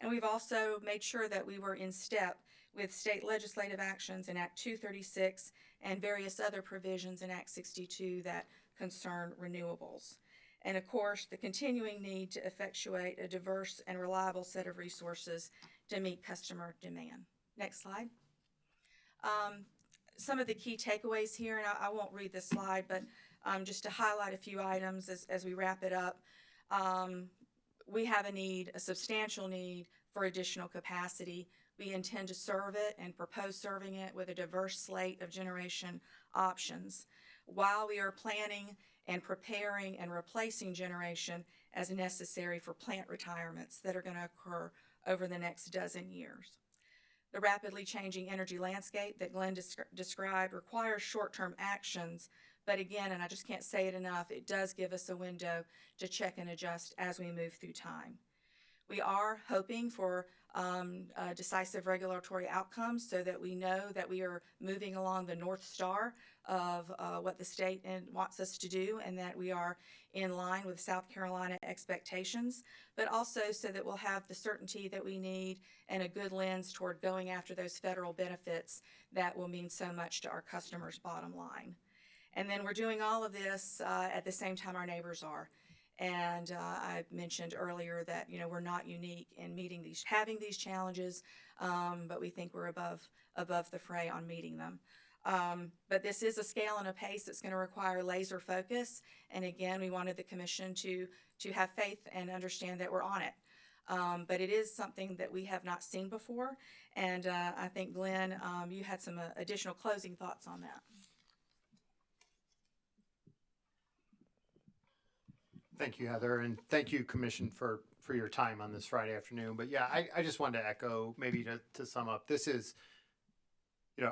And we've also made sure that we were in step with state legislative actions in Act 236 and various other provisions in Act 62 that concern renewables. And of course, the continuing need to effectuate a diverse and reliable set of resources to meet customer demand. Next slide. Some of the key takeaways here, and I won't read this slide, but just to highlight a few items as we wrap it up. We have a substantial need for additional capacity. We intend to serve it and propose serving it with a diverse slate of generation options, while we are planning and preparing and replacing generation as necessary for plant retirements that are going to occur over the next dozen years. The rapidly changing energy landscape that Glenn described requires short-term actions, but again, and I just can't say it enough, it does give us a window to check and adjust as we move through time. We are hoping for decisive regulatory outcomes so that we know that we are moving along the North Star of what the state wants us to do, and that we are in line with South Carolina expectations, but also so that we'll have the certainty that we need and a good lens toward going after those federal benefits that will mean so much to our customers' bottom line. And then we're doing all of this at the same time our neighbors are. And I mentioned earlier that, we're not unique in having these challenges, but we think we're above the fray on meeting them. But this is a scale and a pace that's going to require laser focus. And again, we wanted the commission to have faith and understand that we're on it. But it is something that we have not seen before. And I think, Glenn, you had some additional closing thoughts on that. Thank you, Heather, and thank you, Commission, for your time on this Friday afternoon. But yeah, I just wanted to echo, maybe to sum up, this is,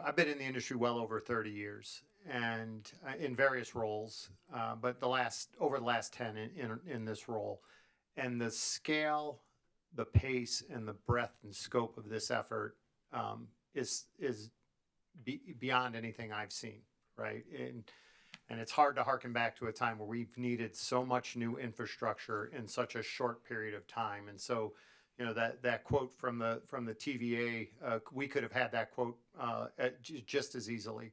I've been in the industry well over 30 years and in various roles, but over the last 10 in this role. And the scale, the pace, and the breadth and scope of this effort is beyond anything I've seen, right? And it's hard to harken back to a time where we've needed so much new infrastructure in such a short period of time. And so, that quote from the TVA, we could have had that quote just as easily.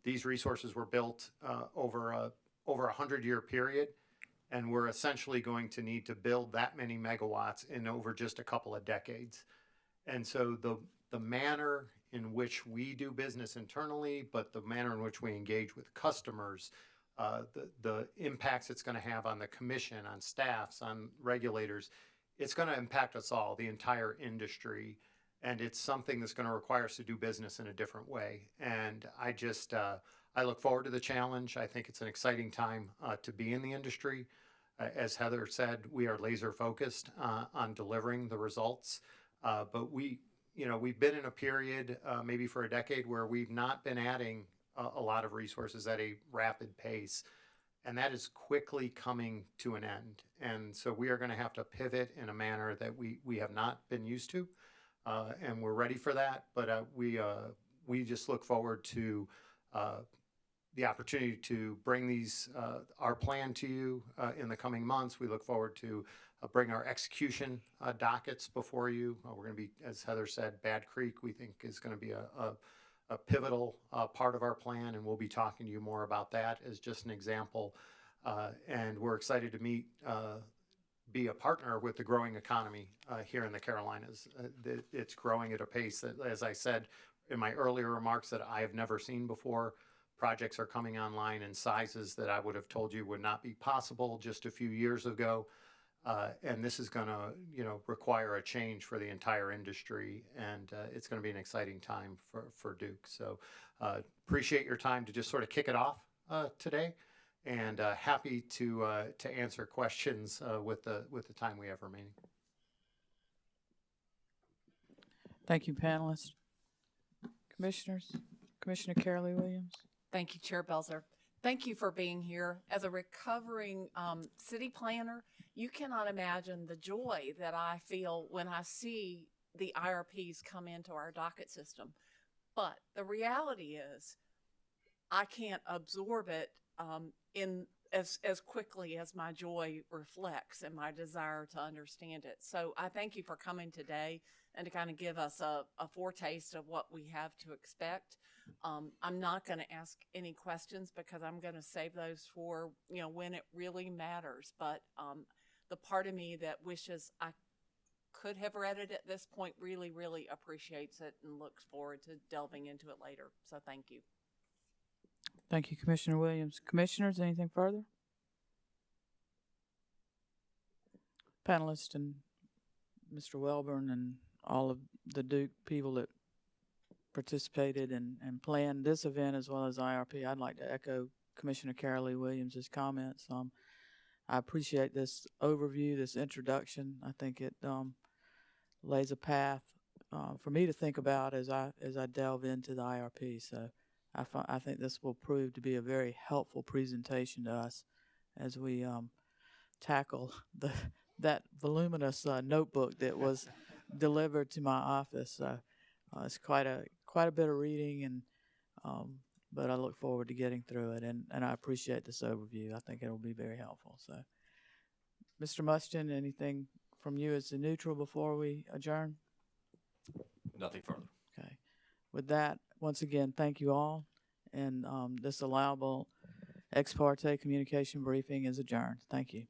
These resources were built over a 100-year period, and we're essentially going to need to build that many megawatts in over just a couple of decades. And so the manner in which we do business internally, but the manner in which we engage with customers, the impacts it's going to have on the commission, on staffs, on regulators, it's going to impact us all, the entire industry. And it's something that's going to require us to do business in a different way. And I look forward to the challenge. I think it's an exciting time to be in the industry. As Heather said, we are laser focused on delivering the results. But we've been in a period, maybe for a decade, where we've not been adding a lot of resources at a rapid pace. And that is quickly coming to an end. And so we are going to have to pivot in a manner that we have not been used to. And we're ready for that. But we just look forward to the opportunity to bring our plan to you in the coming months. We look forward to bring our execution dockets before you. We're going to be, as Heather said, Bad Creek, we think, is going to be a pivotal part of our plan, and we'll be talking to you more about that as just an example. And we're excited to be a partner with the growing economy here in the Carolinas. It's growing at a pace that, as I said in my earlier remarks, that I have never seen before. Projects are coming online in sizes that I would have told you would not be possible just a few years ago. And this is going to, require a change for the entire industry, and it's going to be an exciting time for Duke. So appreciate your time to just sort of kick it off today, and happy to answer questions with the time we have remaining. Thank you, panelists. Commissioners, Commissioner Carolee Williams. Thank you, Chair Belzer. Thank you for being here. As a recovering city planner, you cannot imagine the joy that I feel when I see the IRPs come into our docket system. But the reality is I can't absorb it in as quickly as my joy reflects and my desire to understand it. So I thank you for coming today and to kind of give us a foretaste of what we have to expect. I'm not going to ask any questions because I'm going to save those for, when it really matters. But the part of me that wishes I could have read it at this point really, really appreciates it and looks forward to delving into it later. So thank you. Thank you, Commissioner Williams. Commissioners, anything further? Panelists and Mr. Welborn and all of the Duke people that participated and planned this event as well as IRP, I'd like to echo Commissioner Carolee Williams' comments. I appreciate this overview, this introduction. I think it lays a path for me to think about as I delve into the IRP. So I think this will prove to be a very helpful presentation to us as we tackle that voluminous notebook that was delivered to my office. It's quite a bit of reading, and but I look forward to getting through it, and I appreciate this overview. I think it will be very helpful. So, Mr. Muschin, anything from you as a neutral before we adjourn? Nothing further. Okay. With that, once again, thank you all, and this allowable ex parte communication briefing is adjourned. Thank you.